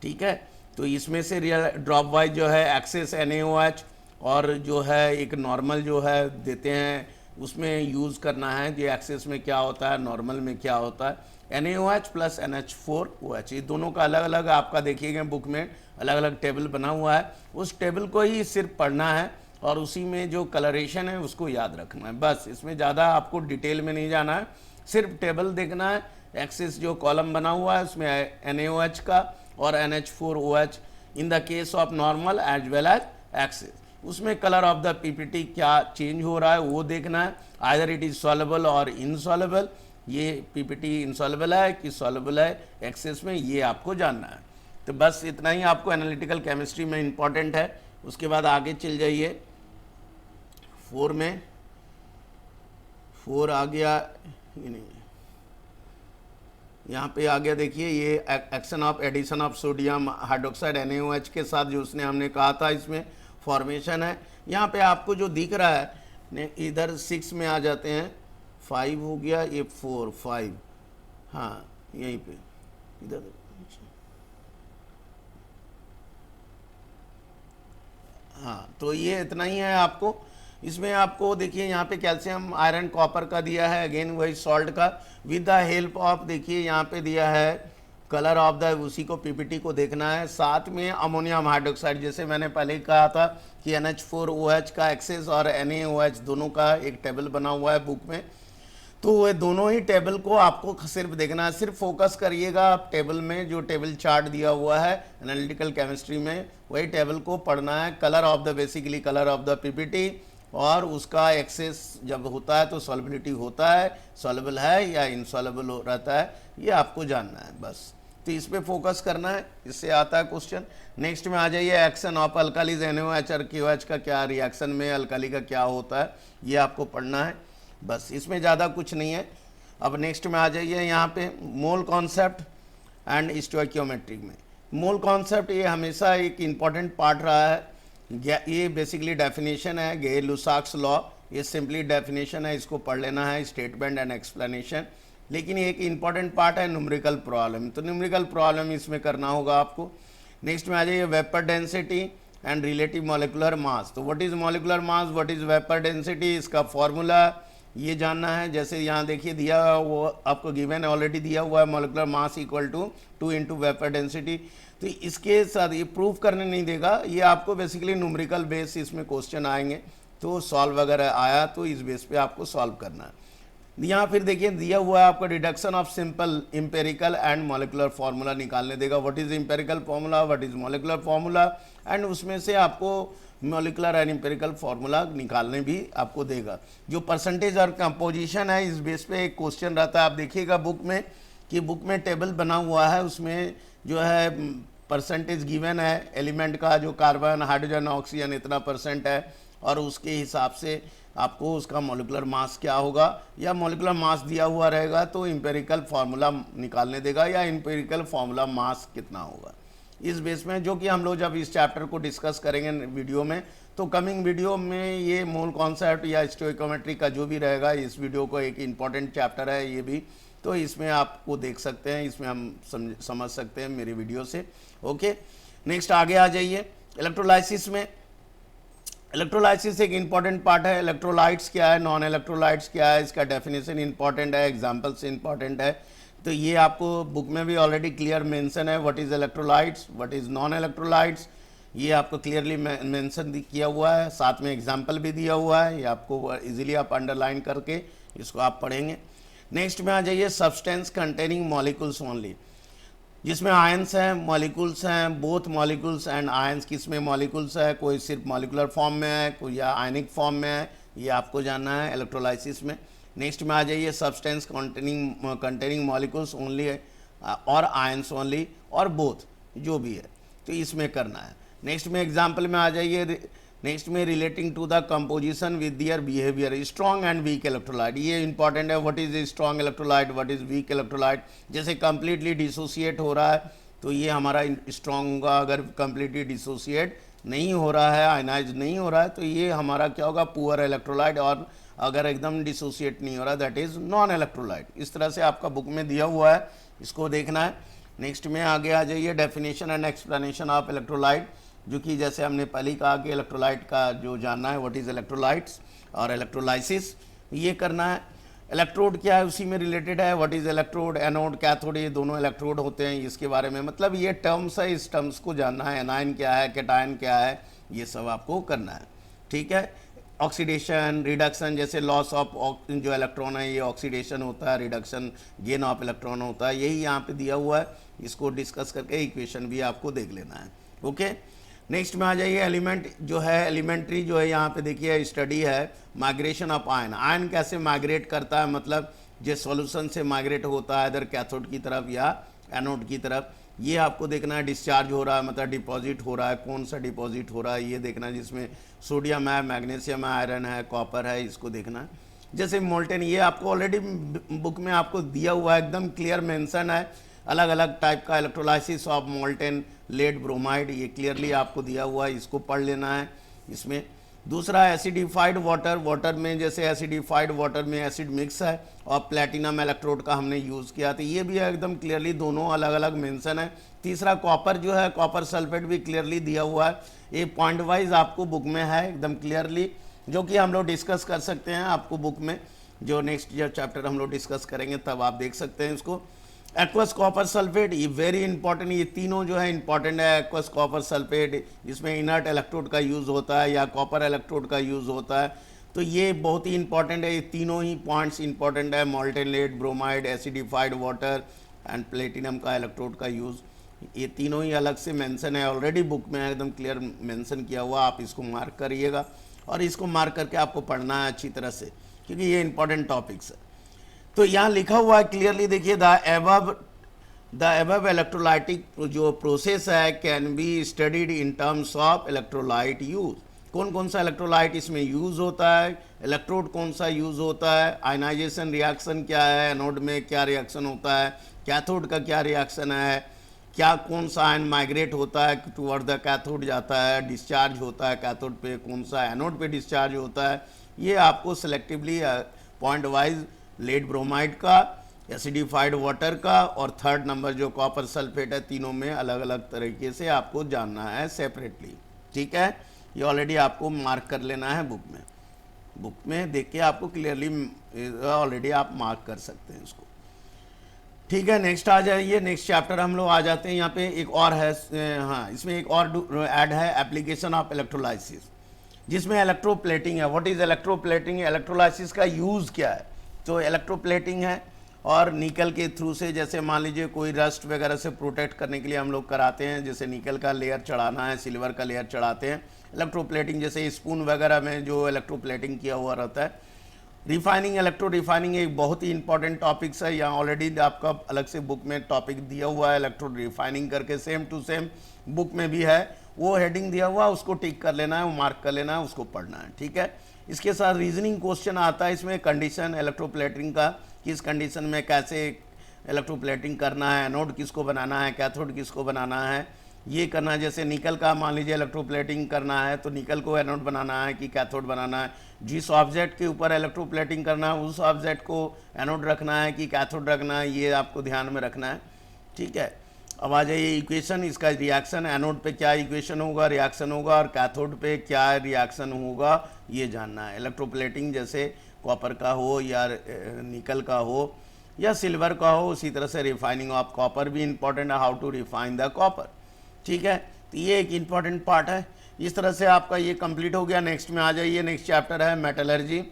ठीक है। तो इसमें से ड्रॉप वाइज जो है एक्सेस NaOH और जो है एक नॉर्मल जो है देते हैं, उसमें यूज़ करना है कि एक्सेस में क्या होता है, नॉर्मल में क्या होता है। NaOH प्लस NH4OH, ये दोनों का अलग अलग आपका देखिएगा बुक में अलग अलग टेबल बना हुआ है, उस टेबल को ही सिर्फ पढ़ना है और उसी में जो कलरेशन है उसको याद रखना है, बस। इसमें ज़्यादा आपको डिटेल में नहीं जाना है, सिर्फ टेबल देखना है। एक्सेस जो कॉलम बना हुआ है उसमें NaOH का और NH4OH in the case of normal as well as excess, उसमें कलर ऑफ द पीपीटी क्या चेंज हो रहा है वो देखना है, आइदर इट इज सॉल्युबल और इनसॉल्युबल, ये पीपीटी इनसॉल्युबल है कि सॉल्युबल है एक्सेस में, ये आपको जानना है। तो बस इतना ही आपको एनालिटिकल केमिस्ट्री में इंपॉर्टेंट है। उसके बाद आगे चल जाइए 4 में, 4 आ गया, यहाँ पे आ गया, देखिए ये action of addition of sodium hydroxide NaOH के साथ जो उसने हमने कहा था, इसमें फॉर्मेशन है। यहाँ पे आपको जो दिख रहा है इधर 6 में आ जाते हैं, 5 हो गया, ये 4 5, हाँ यहीं पे इधर, हाँ तो ये इतना ही है आपको। इसमें आपको देखिए यहाँ पे कैल्शियम, आयरन, कॉपर का दिया है, अगेन वही सॉल्ट का, विद द हेल्प ऑफ, देखिए यहाँ पे दिया है कलर ऑफ द, उसी को पीपीटी को देखना है। साथ में अमोनियम हाइड्रोक्साइड, जैसे मैंने पहले ही कहा था कि NH4OH का एक्सेस और NaOH दोनों का एक टेबल बना हुआ है बुक में, तो वह दोनों ही टेबल को आपको सिर्फ देखना है, सिर्फ फोकस करिएगा आप टेबल में, जो टेबल चार्ट दिया हुआ है एनालिटिकल केमिस्ट्री में, वही टेबल को पढ़ना है। Colour of the, basically colour of the PPT और उसका एक्सेस जब होता है तो सॉल्बिलिटी होता है, सॉल्युबल है या इनसॉल्युबल रहता है, ये आपको जानना है बस। तो इस पे फोकस करना है, इससे आता है क्वेश्चन। नेक्स्ट में आ जाइए, एक्शन ऑफ अल्कालीज NaOH और KOH का क्या रिएक्शन में अल्काली का क्या होता है, ये आपको पढ़ना है बस, इसमें ज़्यादा कुछ नहीं है। अब नेक्स्ट में आ जाइए यहाँ पे मोल कॉन्सेप्ट एंड स्टोइकियोमेट्री में। मोल कॉन्सेप्ट ये हमेशा एक इम्पॉर्टेंट पार्ट रहा है। ये बेसिकली डेफिनेशन है, गे-लुसाक्स लॉ, ये सिंपली डेफिनेशन है, इसको पढ़ लेना है, स्टेटमेंट एंड एक्सप्लेनेशन। लेकिन एक इम्पॉर्टेंट पार्ट है न्यूमेरिकल प्रॉब्लम, तो न्यूमेरिकल प्रॉब्लम इसमें करना होगा आपको। नेक्स्ट में आ जाइए vapour density and relative molecular mass. तो what is molecular mass, what is vapour density, इसका फॉर्मूला ये जानना है। जैसे यहाँ देखिए दिया हुआ, वो आपको गिवन ऑलरेडी दिया हुआ है, molecular mass equal to 2 into vapour density. तो इसके साथ ये प्रूफ करने नहीं देगा, ये आपको बेसिकली न्यूमेरिकल बेस इसमें क्वेश्चन आएंगे, तो सॉल्व अगर आया तो इस बेस पे आपको सॉल्व करना है। यहाँ फिर देखिए दिया हुआ है आपका reduction of simple empirical and molecular formula निकालने देगा, what is empirical formula, what is molecular formula, and उसमें से आपको मॉलिकुलर एंड इंपेरिकल फार्मूला निकालने भी आपको देगा। जो परसेंटेज और कंपोजिशन है इस बेस पे एक क्वेश्चन रहता है, आप देखिएगा बुक में कि बुक में टेबल बना हुआ है, उसमें जो है परसेंटेज गिवन है एलिमेंट का, जो कार्बन हाइड्रोजन ऑक्सीजन इतना % है, और उसके हिसाब से आपको उसका मॉलिकुलर मास क्या होगा, या मॉलिकुलर मास दिया हुआ रहेगा तो इंपेरिकल फार्मूला निकालने देगा, या इंपेरिकल फार्मूला मास कितना होगा इस बेस में, जो कि हम लोग जब इस चैप्टर को डिस्कस करेंगे वीडियो में, तो कमिंग वीडियो में ये मोल कॉन्सेप्ट या स्टोइकोमेट्री का जो भी रहेगा, इस वीडियो को एक इम्पॉर्टेंट चैप्टर है ये भी, तो इसमें आपको देख सकते हैं, इसमें हम समझ सकते हैं मेरे वीडियो से। ओके, नेक्स्ट आगे आ जाइए इलेक्ट्रोलाइसिस में। इलेक्ट्रोलाइसिस एक इंपॉर्टेंट पार्ट है। इलेक्ट्रोलाइट्स क्या है, नॉन इलेक्ट्रोलाइट्स क्या है, इसका डेफिनेशन इंपॉर्टेंट है, एग्जांपल्स इंपॉर्टेंट है। तो ये आपको बुक में भी ऑलरेडी क्लियर मेंशन है, what is electrolytes, what is non electrolytes, ये आपको क्लियरली मेंशन किया हुआ है, साथ में एग्जाम्पल भी दिया हुआ है, ये आपको इजीली आप अंडरलाइन करके इसको आप पढ़ेंगे। नेक्स्ट में आ जाइए सब्सटेंस कंटेनिंग मॉलिक्यूल्स ओनली, जिसमें आयंस हैं, मॉलिक्यूल्स हैं, बोथ मॉलिक्यूल्स एंड आयंस, किस में मॉलिक्यूल्स है, कोई सिर्फ मॉलिकुलर फॉर्म में है, कोई या आयनिक फॉर्म में है, ये आपको जानना है इलेक्ट्रोलाइसिस में। नेक्स्ट में आ जाइए सब्सटेंस कंटेनिंग मॉलिक्यूल्स ओनली है, और आयंस ओनली, और बोथ जो भी है, तो इसमें करना है। नेक्स्ट में एग्जाम्पल में आ जाइए, नेक्स्ट में relating to the composition with their behaviour, strong and weak electrolyte, ये इंपॉर्टेंट है, what is strong electrolyte, what is weak electrolyte. जैसे कंप्लीटली डिसोसिएट हो रहा है तो ये हमारा स्ट्रॉन्ग होगा, अगर कंप्लीटली डिसोसिएट नहीं हो रहा है, आयनाइज नहीं हो रहा है, तो ये हमारा क्या होगा, पुअर इलेक्ट्रोलाइट, और अगर एकदम डिसोसिएट नहीं हो रहा दैट इज नॉन इलेक्ट्रोलाइट। इस तरह से आपका बुक में दिया हुआ है, इसको देखना है। नेक्स्ट में आगे आ जाइए definition and explanation of electrolyte, जो कि जैसे हमने पहले ही कहा कि इलेक्ट्रोलाइट का जो जानना है, व्हाट इज इलेक्ट्रोलाइट्स और इलेक्ट्रोलाइसिस, ये करना है। इलेक्ट्रोड क्या है उसी में रिलेटेड है, what is electrode, anode, cathode, ये दोनों इलेक्ट्रोड होते हैं, इसके बारे में मतलब ये टर्म्स है, इस टर्म्स को जानना है, एनायन क्या है, कैटायन क्या है, ये सब आपको करना है, ठीक है। ऑक्सीडेशन, रिडक्शन, जैसे लॉस ऑफ जो इलेक्ट्रॉन है ये ऑक्सीडेशन होता है, रिडक्शन गेन ऑफ इलेक्ट्रॉन होता है, यही यहाँ पे दिया हुआ है, इसको डिस्कस करके इक्वेशन भी आपको देख लेना है। ओके, नेक्स्ट में आ जाइए एलिमेंट जो है, एलिमेंट्री जो है, यहाँ पे देखिए स्टडी है माइग्रेशन ऑफ आयन, आयन कैसे माइग्रेट करता है, मतलब जो सॉल्यूशन से माइग्रेट होता है इधर कैथोड की तरफ या एनोड की तरफ, ये आपको देखना है। डिस्चार्ज हो रहा है मतलब डिपॉजिट हो रहा है, कौन सा डिपॉजिट हो रहा है ये देखना है, जिसमें सोडियम है, मैग्नीशियम है, आयरन है, कॉपर है, इसको देखना है। जैसे मोल्टेन, ये आपको ऑलरेडी बुक में आपको दिया हुआ है, एकदम क्लियर मेंशन है, अलग अलग टाइप का electrolysis of molten lead bromide, ये क्लियरली आपको दिया हुआ है, इसको पढ़ लेना है। इसमें दूसरा एसिडिफाइड वाटर, वाटर में जैसे एसिडिफाइड वाटर में एसिड मिक्स है और प्लेटिनम इलेक्ट्रोड का हमने यूज़ किया, तो ये भी एकदम क्लियरली दोनों अलग अलग मेंशन है। तीसरा कॉपर जो है, कॉपर सल्फेट भी क्लियरली दिया हुआ है, ये पॉइंट वाइज आपको बुक में है एकदम क्लियरली, जो कि हम लोग डिस्कस कर सकते हैं आपको बुक में, जो नेक्स्ट जब चैप्टर हम लोग डिस्कस करेंगे तब आप देख सकते हैं इसको। एक्वस कॉपर सल्फेट, ये वेरी इंपॉर्टेंट, ये तीनों जो है इंपॉर्टेंट है। एक्वस कॉपर सल्फेट, इसमें इनर्ट इलेक्ट्रोड का यूज़ होता है या कॉपर इलेक्ट्रोड का यूज़ होता है, तो ये बहुत ही इंपॉर्टेंट है, ये तीनों ही पॉइंट्स इंपॉर्टेंट है। Molten lead bromide, acidified water and platinum का इलेक्ट्रोड का यूज़, ये तीनों ही अलग से मेंशन है, ऑलरेडी बुक में एकदम क्लियर मेंशन किया हुआ, आप इसको मार्क करिएगा। और इसको मार्क करके आपको पढ़ना है अच्छी तरह से, क्योंकि ये इंपॉर्टेंट टॉपिक्स है। तो यहाँ लिखा हुआ है क्लियरली, देखिए द एबव इलेक्ट्रोलाइटिक जो प्रोसेस है can be studied in terms of electrolyte use. कौन कौन सा इलेक्ट्रोलाइट इसमें यूज़ होता है, इलेक्ट्रोड कौन सा यूज़ होता है, आयनाइजेशन रिएक्शन क्या है, एनोड में क्या रिएक्शन होता है, कैथोड का क्या रिएक्शन है, क्या कौन सा आयन माइग्रेट होता है टुवर्ड द कैथोड जाता है, डिस्चार्ज होता है कैथोड पे, कौन सा एनोड पे डिस्चार्ज होता है। ये आपको selectively point wise lead bromide का, एसिडिफाइड वाटर का, और थर्ड नंबर जो कॉपर सल्फेट है, तीनों में अलग अलग तरीके से आपको जानना है सेपरेटली। ठीक है, ये ऑलरेडी आपको मार्क कर लेना है बुक में देख के आपको क्लियरली ऑलरेडी आप मार्क कर सकते हैं इसको। ठीक है, नेक्स्ट आ जाइए, नेक्स्ट चैप्टर हम लोग आ जाते हैं। यहाँ पे एक और है, हाँ इसमें एक और ऐड है, एप्लीकेशन ऑफ इलेक्ट्रोलाइसिस, जिसमें इलेक्ट्रोप्लेटिंग है। व्हाट इज इलेक्ट्रोप्लेटिंग, इलेक्ट्रोलाइसिस का यूज़ क्या है। तो इलेक्ट्रोप्लेटिंग है और निकल के थ्रू से, जैसे मान लीजिए कोई रस्ट वगैरह से प्रोटेक्ट करने के लिए हम लोग कराते हैं, जैसे निकल का लेयर चढ़ाना है, सिल्वर का लेयर चढ़ाते हैं, इलेक्ट्रोप्लेटिंग, जैसे स्पून वगैरह में जो इलेक्ट्रोप्लेटिंग किया हुआ रहता है। रिफाइनिंग, इलेक्ट्रो रिफाइनिंग एक बहुत ही इंपॉर्टेंट टॉपिक्स है, यहाँ ऑलरेडी आपका अलग से बुक में टॉपिक दिया हुआ है, इलेक्ट्रो रिफाइनिंग करके सेम टू सेम बुक में भी है, वो हेडिंग दिया हुआ, उसको टिक कर लेना है, वो मार्क कर लेना है, उसको पढ़ना है। ठीक है, इसके साथ रीजनिंग क्वेश्चन आता है इसमें, कंडीशन इलेक्ट्रोप्लेटिंग का, किस कंडीशन में कैसे इलेक्ट्रोप्लेटिंग करना है, एनोड किसको बनाना है, कैथोड किसको बनाना है, ये करना है। जैसे निकल का मान लीजिए इलेक्ट्रोप्लेटिंग करना है, तो निकल को एनोड बनाना है कि कैथोड बनाना है, जिस ऑब्जेक्ट के ऊपर इलेक्ट्रोप्लेटिंग करना है उस ऑब्जेक्ट को एनोड रखना है कि कैथोड रखना है, ये आपको ध्यान में रखना है। ठीक है, अब आ जाइए इक्वेशन, इसका रिएक्शन, एनोड पे क्या इक्वेशन होगा, रिएक्शन होगा, और कैथोड पे क्या रिएक्शन होगा, ये जानना है। इलेक्ट्रोप्लेटिंग जैसे कॉपर का हो या निकल का हो या सिल्वर का हो, उसी तरह से रिफाइनिंग ऑफ कॉपर भी इंपॉर्टेंट है, how to refine the copper. ठीक है, तो ये एक इम्पॉर्टेंट पार्ट है। इस तरह से आपका ये कंप्लीट हो गया। नेक्स्ट में आ जाइए, नेक्स्ट चैप्टर है मेटलर्जी।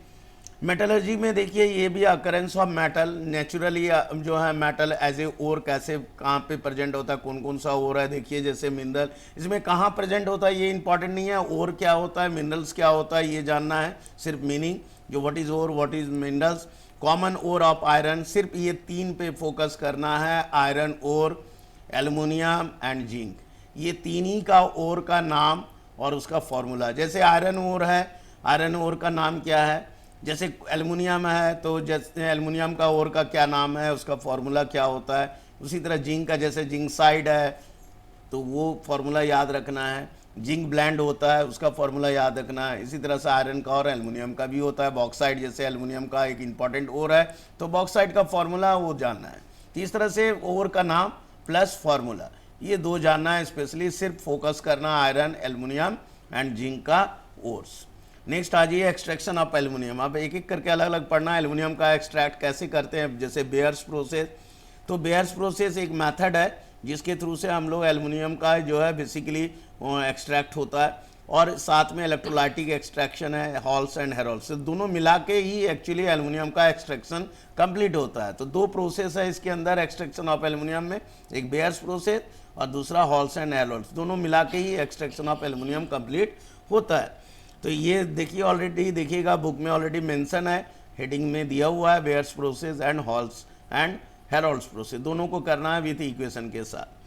मेटलर्जी में देखिए ये भी अकरेंस ऑफ मेटल, नेचुरली जो है मेटल एज ए ओर कैसे कहाँ पे प्रेजेंट होता है, कौन कौन सा ओर है। देखिए जैसे मिनरल, इसमें कहाँ प्रेजेंट होता है ये इंपॉर्टेंट नहीं है, ओर क्या होता है, मिनरल्स क्या होता है, ये जानना है सिर्फ मीनिंग, जो what is ore, what is minerals. Common ore of iron, सिर्फ ये तीन पे फोकस करना है, iron ore, aluminium and zinc, ये तीन ही का ओर का नाम और उसका फॉर्मूला। जैसे आयरन ओर है, आयरन ओर का नाम क्या है, जैसे एल्युमिनियम है तो जैसे एल्युमिनियम का ओर का क्या नाम है, उसका फॉर्मूला क्या होता है। उसी तरह जिंक का, जैसे जिंक साइड है तो वो फॉर्मूला याद रखना है। जिंक ब्लेंड होता है, उसका फॉर्मूला याद रखना है। इसी तरह से आयरन का और एल्युमिनियम का भी होता है। बॉक्साइड जैसे एल्युमिनियम का एक इंपॉर्टेंट ओर है, तो बॉक्साइड का फॉर्मूला वो जानना है। तो इस तरह से ओर का नाम प्लस फॉर्मूला, ये दो जानना है, स्पेशली सिर्फ फोकस करना आयरन, एल्युमिनियम एंड जिंक का ओर्स। नेक्स्ट आ जाइए एक्सट्रैक्शन ऑफ एल्युमिनियम। अब एक एक करके अलग अलग पढ़ना है। एल्युमिनियम का एक्सट्रैक्ट कैसे करते हैं, जैसे बेयर्स प्रोसेस। तो बेयर्स प्रोसेस एक मेथड है जिसके थ्रू से हम लोग एल्युमिनियम का जो है बेसिकली एक्सट्रैक्ट होता है, और साथ में इलेक्ट्रोलाइटिक एक्सट्रैक्शन है, हॉल्स एंड हेरोल्स, दोनों मिला के ही एक्चुअली एल्युमिनियम का एक्सट्रैक्शन कंप्लीट होता है। तो दो प्रोसेस है इसके अंदर एक्सट्रैक्शन ऑफ एल्युमिनियम में, एक बेयर्स प्रोसेस और दूसरा हॉल्स एंड हेरोल्स, दोनों मिला के ही एक्सट्रैक्शन ऑफ एल्युमिनियम कंप्लीट होता है। तो ये देखिए ऑलरेडी देखिएगा बुक में ऑलरेडी मेंशन है, हेडिंग में दिया हुआ है, Bayer's process and Hall's and Heroult's process, दोनों को करना है विथ इक्वेशन के साथ।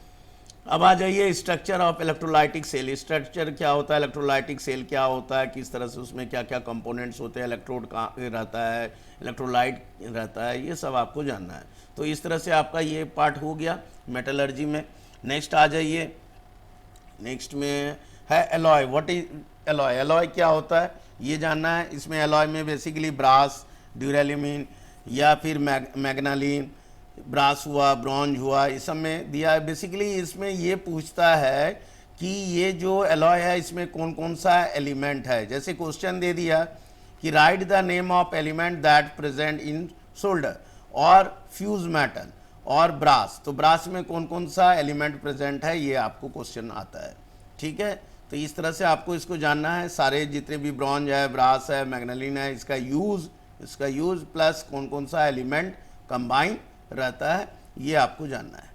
अब आ जाइए structure of electrolytic cell. Structure क्या होता है, इलेक्ट्रोलाइटिक सेल क्या होता है, किस तरह से उसमें क्या क्या कंपोनेंट्स होते हैं, इलेक्ट्रोड कहाँ रहता है, इलेक्ट्रोलाइट रहता है, ये सब आपको जानना है। तो इस तरह से आपका ये पार्ट हो गया मेटलर्जी में। नेक्स्ट आ जाइए, नेक्स्ट में है alloy. What is alloy, alloy क्या होता है ये जानना है। इसमें एलॉय में बेसिकली ब्रास, ड्यूरेलिमिन या फिर मैग्नालिन, ब्रास हुआ, ब्रॉन्ज हुआ, इस सब में दिया है। बेसिकली इसमें ये पूछता है कि ये जो एलॉय है इसमें कौन कौन सा एलिमेंट है। जैसे क्वेश्चन दे दिया कि write the name of element that present in solder और फ्यूज मेटल और ब्रास, तो ब्रास में कौन कौन सा एलिमेंट प्रेजेंट है, ये आपको क्वेश्चन आता है। ठीक है, तो इस तरह से आपको इसको जानना है। सारे जितने भी ब्रॉन्ज है, ब्रास है, मैग्नेलिन है, इसका यूज़ प्लस कौन कौन सा एलिमेंट कंबाइन रहता है, ये आपको जानना है।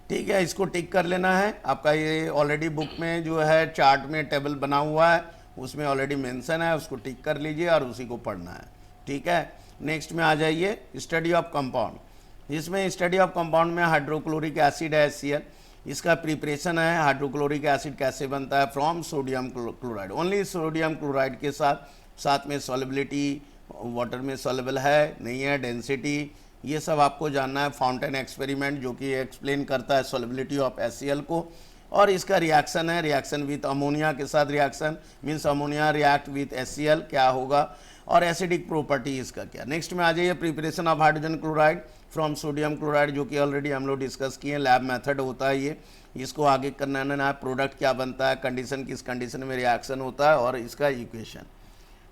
ठीक है, इसको टिक कर लेना है। आपका ये ऑलरेडी बुक में जो है चार्ट में टेबल बना हुआ है, उसमें ऑलरेडी मेंशन है, उसको टिक कर लीजिए और उसी को पढ़ना है। ठीक है, नेक्स्ट में आ जाइए स्टडी ऑफ कंपाउंड। इसमें स्टडी ऑफ कंपाउंड में हाइड्रोक्लोरिक एसिड है HCl, इसका प्रिपरेशन है। हाइड्रोक्लोरिक एसिड कैसे बनता है? From sodium chloride, only sodium chloride के साथ में सॉलिबिलिटी वाटर में सॉलेबल है नहीं है, डेंसिटी, ये सब आपको जानना है। फाउंटेन एक्सपेरिमेंट जो कि एक्सप्लेन करता है सॉलिबिलिटी ऑफ HCl को। और इसका रिएक्शन है, रिएक्शन विथ अमोनिया के साथ reaction, means ammonia react with HCl, क्या होगा, और एसिडिक प्रॉपर्टी इसका क्या। नेक्स्ट में आ जाइए preparation of hydrogen chloride from sodium chloride, जो कि ऑलरेडी हम लोग डिस्कस किए हैं, लैब मेथड होता है ये। इसको आगे करना है, प्रोडक्ट क्या बनता है, कंडीशन किस कंडीशन में रिएक्शन होता है, और इसका इक्वेशन।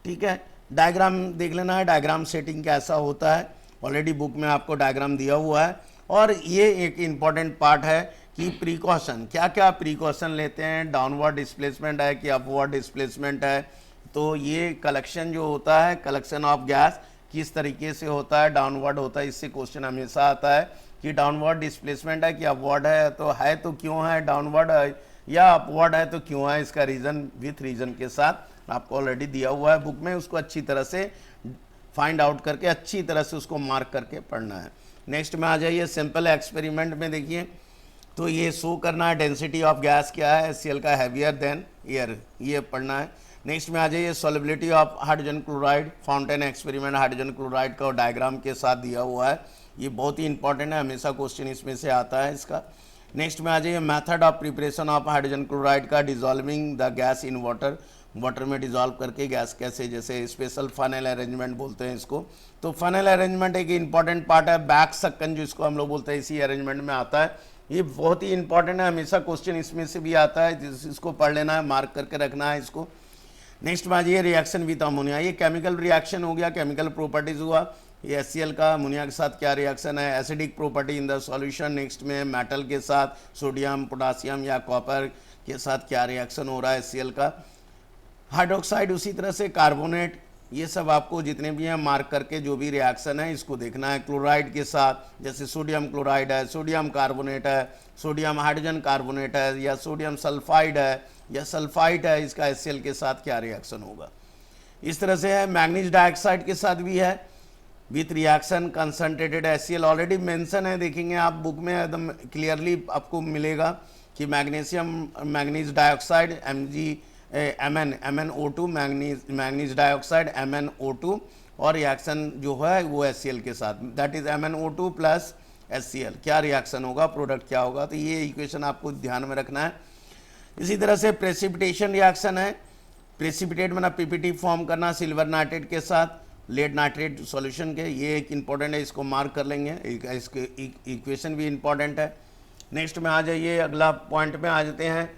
ठीक है, डायग्राम देख लेना है, डायग्राम सेटिंग कैसा होता है, ऑलरेडी बुक में आपको डायग्राम दिया हुआ है। और ये एक इम्पॉर्टेंट पार्ट है कि प्रिकॉशन, क्या क्या प्रिकॉशन लेते हैं, डाउनवर्ड डिस्प्लेसमेंट है कि अपवर्ड डिस्प्लेसमेंट है। तो ये कलेक्शन जो होता है, कलेक्शन ऑफ गैस किस तरीके से होता है, डाउनवर्ड होता है, इससे क्वेश्चन हमेशा आता है कि डाउनवर्ड डिस्प्लेसमेंट है कि अपवर्ड है, तो क्यों है डाउनवर्ड है, या अपवर्ड है तो क्यों है, इसका रीज़न विथ रीज़न के साथ आपको ऑलरेडी दिया हुआ है बुक में। उसको अच्छी तरह से फाइंड आउट करके अच्छी तरह से उसको मार्क करके पढ़ना है। नेक्स्ट में आ जाइए सिंपल एक्सपेरिमेंट में, देखिए तो ये शो करना है डेंसिटी ऑफ गैस क्या है, HCl का हैवियर देन एयर, ये पढ़ना है। नेक्स्ट में आ जाइए solubility of hydrogen chloride, fountain experiment hydrogen chloride का डायग्राम के साथ दिया हुआ है, ये बहुत ही इंपॉर्टेंट है, हमेशा क्वेश्चन इसमें से आता है इसका। नेक्स्ट में आ जाइए method of preparation of hydrogen chloride का, dissolving the gas in water, water में डिजॉल्व करके गैस कैसे, जैसे स्पेशल फनल अरेंजमेंट बोलते हैं इसको। तो फनल अरेंजमेंट एक इंपॉर्टेंट पार्ट है, बैक सक्कन जिसको हम लोग बोलते हैं, इसी अरेंजमेंट में आता है, ये बहुत ही इंपॉर्टेंट है, हमेशा क्वेश्चन इसमें से भी आता है, इसको पढ़ लेना है, मार्क करके रखना है इसको। नेक्स्ट में आ जाइए रिएक्शन विथ अमोनिया, ये केमिकल रिएक्शन हो गया, केमिकल प्रॉपर्टीज हुआ, ये HCl का अमोनिया के साथ क्या रिएक्शन है, acidic property in the solution. Next में मेटल के साथ सोडियम, पोटासियम या कॉपर के साथ क्या रिएक्शन हो रहा है HCl का। हाइड्रोक्साइड उसी तरह से, कार्बोनेट, ये सब आपको जितने भी हैं मार्क करके जो भी रिएक्शन है इसको देखना है। क्लोराइड के साथ जैसे सोडियम क्लोराइड है, सोडियम कार्बोनेट है, सोडियम हाइड्रोजन कार्बोनेट है, या सोडियम सल्फाइड है या सल्फाइड है, इसका HCl के साथ क्या रिएक्शन होगा। इस तरह से है, मैग्नीज डाइऑक्साइड के साथ भी है with reaction concentrated HCl, already mention है, देखेंगे आप बुक में एकदम क्लियरली आपको मिलेगा कि manganese dioxide MnO2, manganese dioxide MnO2, और रिएक्शन जो है वो HCl के साथ, that is MnO2 plus HCl, क्या रिएक्शन होगा, प्रोडक्ट क्या होगा। तो ये इक्वेशन आपको ध्यान में रखना है। इसी तरह से प्रेसिपिटेशन रिएक्शन है, प्रेसिपिटेट मतलब PPT फॉर्म करना सिल्वर नाइट्रेट के साथ लेड नाइट्रेट सॉल्यूशन के, ये एक इंपॉर्टेंट है, इसको मार्क कर लेंगे, इसके इक्वेशन भी इंपॉर्टेंट है। नेक्स्ट में आ जाइए, अगला पॉइंट में आ जाते हैं।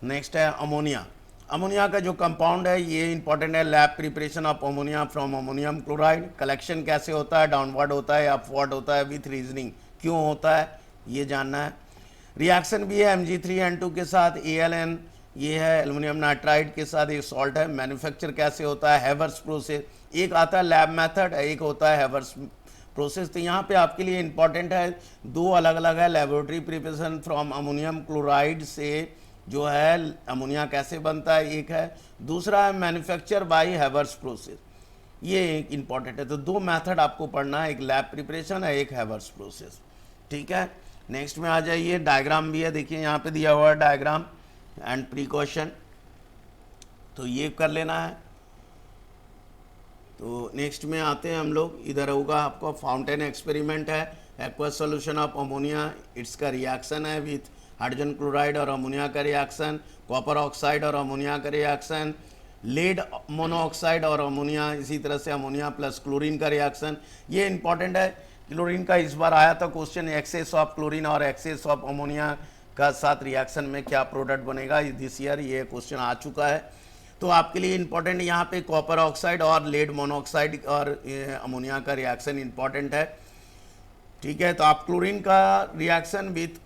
नेक्स्ट है अमोनिया। अमोनिया का जो कंपाउंड है ये इंपॉर्टेंट है, lab preparation of ammonia from ammonium chloride, collection कैसे होता है, डाउनवर्ड होता है या अपवर्ड होता है, विथ रीजनिंग क्यों होता है ये जानना है। रिएक्शन भी है Mg3N2 के साथ, AlN ये है एल्युमिनियम नाइट्राइड के साथ, एक सॉल्ट है। मैन्युफैक्चर कैसे होता है, हैवर्स प्रोसेस, एक आता है लैब मेथड, एक होता है हैवर्स प्रोसेस। तो यहाँ पे आपके लिए इंपॉर्टेंट है, दो अलग अलग है, laboratory preparation from ammonium chloride से जो है अमोनिया कैसे बनता है एक है, दूसरा है मैन्युफैक्चर बाय हैवर्स प्रोसेस, ये एक इंपॉर्टेंट है। तो दो मेथड आपको पढ़ना है, एक लैब प्रिपरेशन है, एक हैवर्स प्रोसेस। ठीक है, नेक्स्ट में आ जाइए, डायग्राम भी है, देखिए यहाँ पे दिया हुआ है डायग्राम एंड प्रिकॉशन, तो ये कर लेना है। तो नेक्स्ट में आते हैं हम लोग, इधर होगा आपको फाउंटेन एक्सपेरिमेंट है, aqueous solution of ammonia, it's का रिएक्शन है विथ हाइड्रोजन क्लोराइड और अमोनिया का रिएक्शन, कॉपर ऑक्साइड और अमोनिया का रिएक्शन, लेड मोनोऑक्साइड और अमोनिया, इसी तरह से अमोनिया प्लस क्लोरीन का रिएक्शन। ये इंपॉर्टेंट है, क्लोरीन का इस बार आया था क्वेश्चन, एक्सेस ऑफ क्लोरीन और एक्सेस ऑफ अमोनिया का साथ रिएक्शन में क्या प्रोडक्ट बनेगा, दिस ईयर ये क्वेश्चन आ चुका है। तो आपके लिए इंपॉर्टेंट यहाँ पे कॉपर ऑक्साइड और लेड मोनोऑक्साइड और अमोनिया का रिएक्शन इंपॉर्टेंट है। ठीक है, तो आप क्लोरीन का रिएक्शन विथ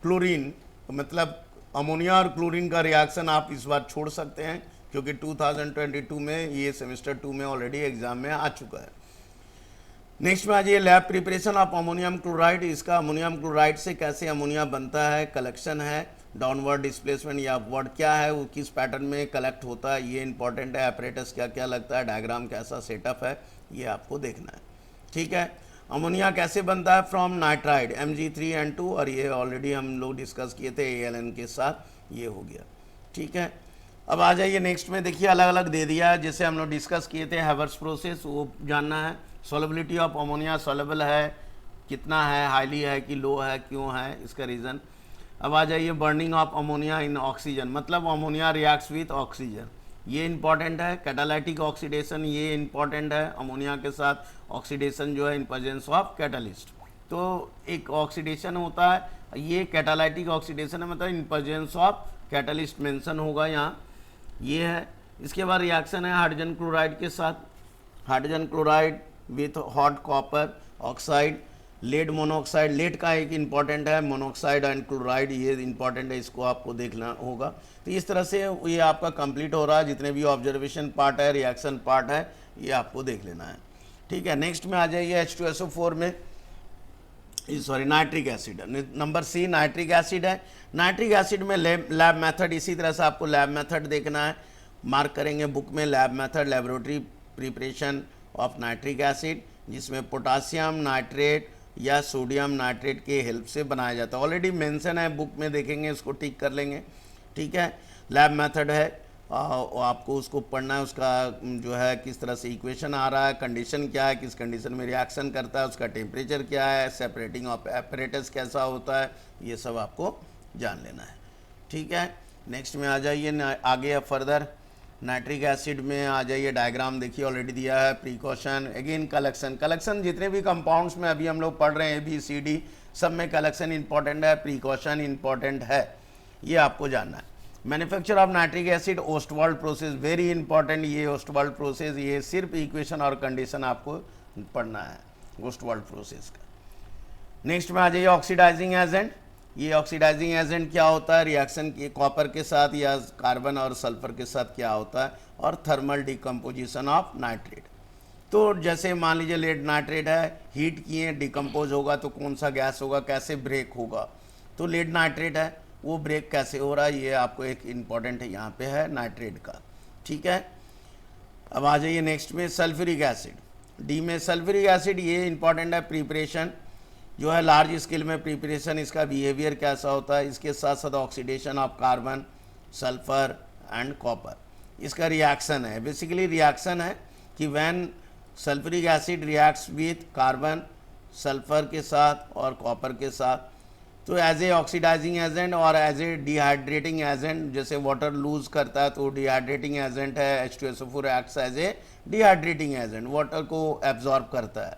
क्लोरीन, मतलब अमोनिया और क्लोरीन का रिएक्शन आप इस बार छोड़ सकते हैं, क्योंकि 2022 में ये सेमेस्टर 2 में ऑलरेडी एग्जाम में आ चुका है। नेक्स्ट में आ जाइए, lab preparation of ammonium chloride, इसका अमोनियम क्लोराइड से कैसे अमोनिया बनता है, कलेक्शन है, डाउनवर्ड डिस्प्लेसमेंट या अपवर्ड क्या है, वो किस पैटर्न में कलेक्ट होता है, ये इंपॉर्टेंट है। ऑपरेटर्स क्या क्या लगता है, डायग्राम कैसा सेटअप है, ये आपको देखना है। ठीक है। अमोनिया कैसे बनता है, फ्रॉम नाइट्राइड Mg3N2, और ये ऑलरेडी हम लोग डिस्कस किए थे ALN के साथ, ये हो गया। ठीक है। अब आ जाइए नेक्स्ट में, देखिए अलग अलग दे दिया है, जैसे हम लोग डिस्कस किए थे हैवर्स प्रोसेस, वो जानना है। सोलेबिलिटी ऑफ अमोनिया, सोलेबल है कितना है, हाईली है कि लो है, क्यों है, इसका रीज़न। अब आ जाइए burning of ammonia in oxygen, मतलब अमोनिया रिएक्ट्स विथ ऑक्सीजन, ये इंपॉर्टेंट है। कैटालाइटिक ऑक्सीडेशन, ये इंपॉर्टेंट है, अमोनिया के साथ ऑक्सीडेशन जो है इन प्रेजेंस ऑफ कैटालिस्ट। तो एक ऑक्सीडेशन होता है, ये कैटालाइटिक ऑक्सीडेशन है, मतलब in presence of catalyst mention होगा यहाँ, ये है। इसके बाद रिएक्शन है हाइड्रोजन क्लोराइड के साथ, hydrogen chloride with hot copper oxide, lead monoxide, lead का एक इंपॉर्टेंट है, मोनोऑक्साइड एंड क्लोराइड, ये इंपॉर्टेंट है, इसको आपको देखना होगा। तो इस तरह से ये आपका कंप्लीट हो रहा है, जितने भी ऑब्जर्वेशन पार्ट है, रिएक्शन पार्ट है, ये आपको देख लेना है। ठीक है। नेक्स्ट में आ जाइए H2SO4 में, sorry nitric acid, number C nitric acid है। नाइट्रिक एसिड में लैब मेथड, इसी तरह से आपको लैब मेथड देखना है, मार्क करेंगे बुक में, lab method laboratory preparation of nitric acid, जिसमें पोटासियम नाइट्रेट या सोडियम नाइट्रेट के हेल्प से बनाया जाता है। ऑलरेडी मेंशन है बुक में, देखेंगे इसको टिक कर लेंगे। ठीक है। लैब मेथड है, आपको उसको पढ़ना है, उसका जो है किस तरह से इक्वेशन आ रहा है, कंडीशन क्या है, किस कंडीशन में रिएक्शन करता है, उसका टेम्परेचर क्या है, सेपरेटिंग ऑफ एपरेटस कैसा होता है, ये सब आपको जान लेना है। ठीक है। नेक्स्ट में आ जाइए, आगे फर्दर नाइट्रिक एसिड में आ जाइए, डायग्राम देखिए ऑलरेडी दिया है। प्रिकॉशन, अगेन कलेक्शन, कलेक्शन जितने भी कंपाउंड्स में अभी हम लोग पढ़ रहे हैं ABCD, सब में कलेक्शन इंपॉर्टेंट है, प्रिकॉशन इंपॉर्टेंट है, ये आपको जानना है। Manufacture of nitric acid, Ostwald process, very important, ये ओस्टवाल्ड प्रोसेस, ये सिर्फ इक्वेशन और कंडीशन आपको पढ़ना है ओस्टवाल्ड प्रोसेस का। नेक्स्ट में आ जाइए ऑक्सीडाइजिंग एजेंट, ये ऑक्सीडाइजिंग एजेंट क्या होता है, रिएक्शन के कॉपर के साथ या कार्बन और सल्फर के साथ क्या होता है, और थर्मल डिकम्पोजिशन ऑफ नाइट्रेट। तो जैसे मान लीजिए लेड नाइट्रेट है, हीट किए डिकम्पोज होगा तो कौन सा गैस होगा, कैसे ब्रेक होगा, तो लेड नाइट्रेट है, वो ब्रेक कैसे हो रहा है, ये आपको एक इम्पॉर्टेंट है, यहाँ पे है नाइट्रेट का। ठीक है। अब आ जाइए नेक्स्ट में सल्फ्यूरिक एसिड, डी में सल्फ्यूरिक एसिड, ये इंपॉर्टेंट है, प्रिपरेशन जो है लार्ज स्केल में प्रिपरेशन, इसका बिहेवियर कैसा होता है, इसके साथ साथ oxidation of carbon, sulphur and copper, इसका रिएक्शन है, बेसिकली रिएक्शन है कि when sulphuric acid reacts with carbon, sulphur के साथ और कॉपर के साथ, तो एज ए ऑक्सीडाइजिंग एजेंट और एज ए डिहाइड्रेटिंग एजेंट, जैसे वाटर लूज करता है तो डिहाइड्रेटिंग एजेंट है, H2SO4 acts as a dehydrating agent, water को एब्जॉर्ब करता है।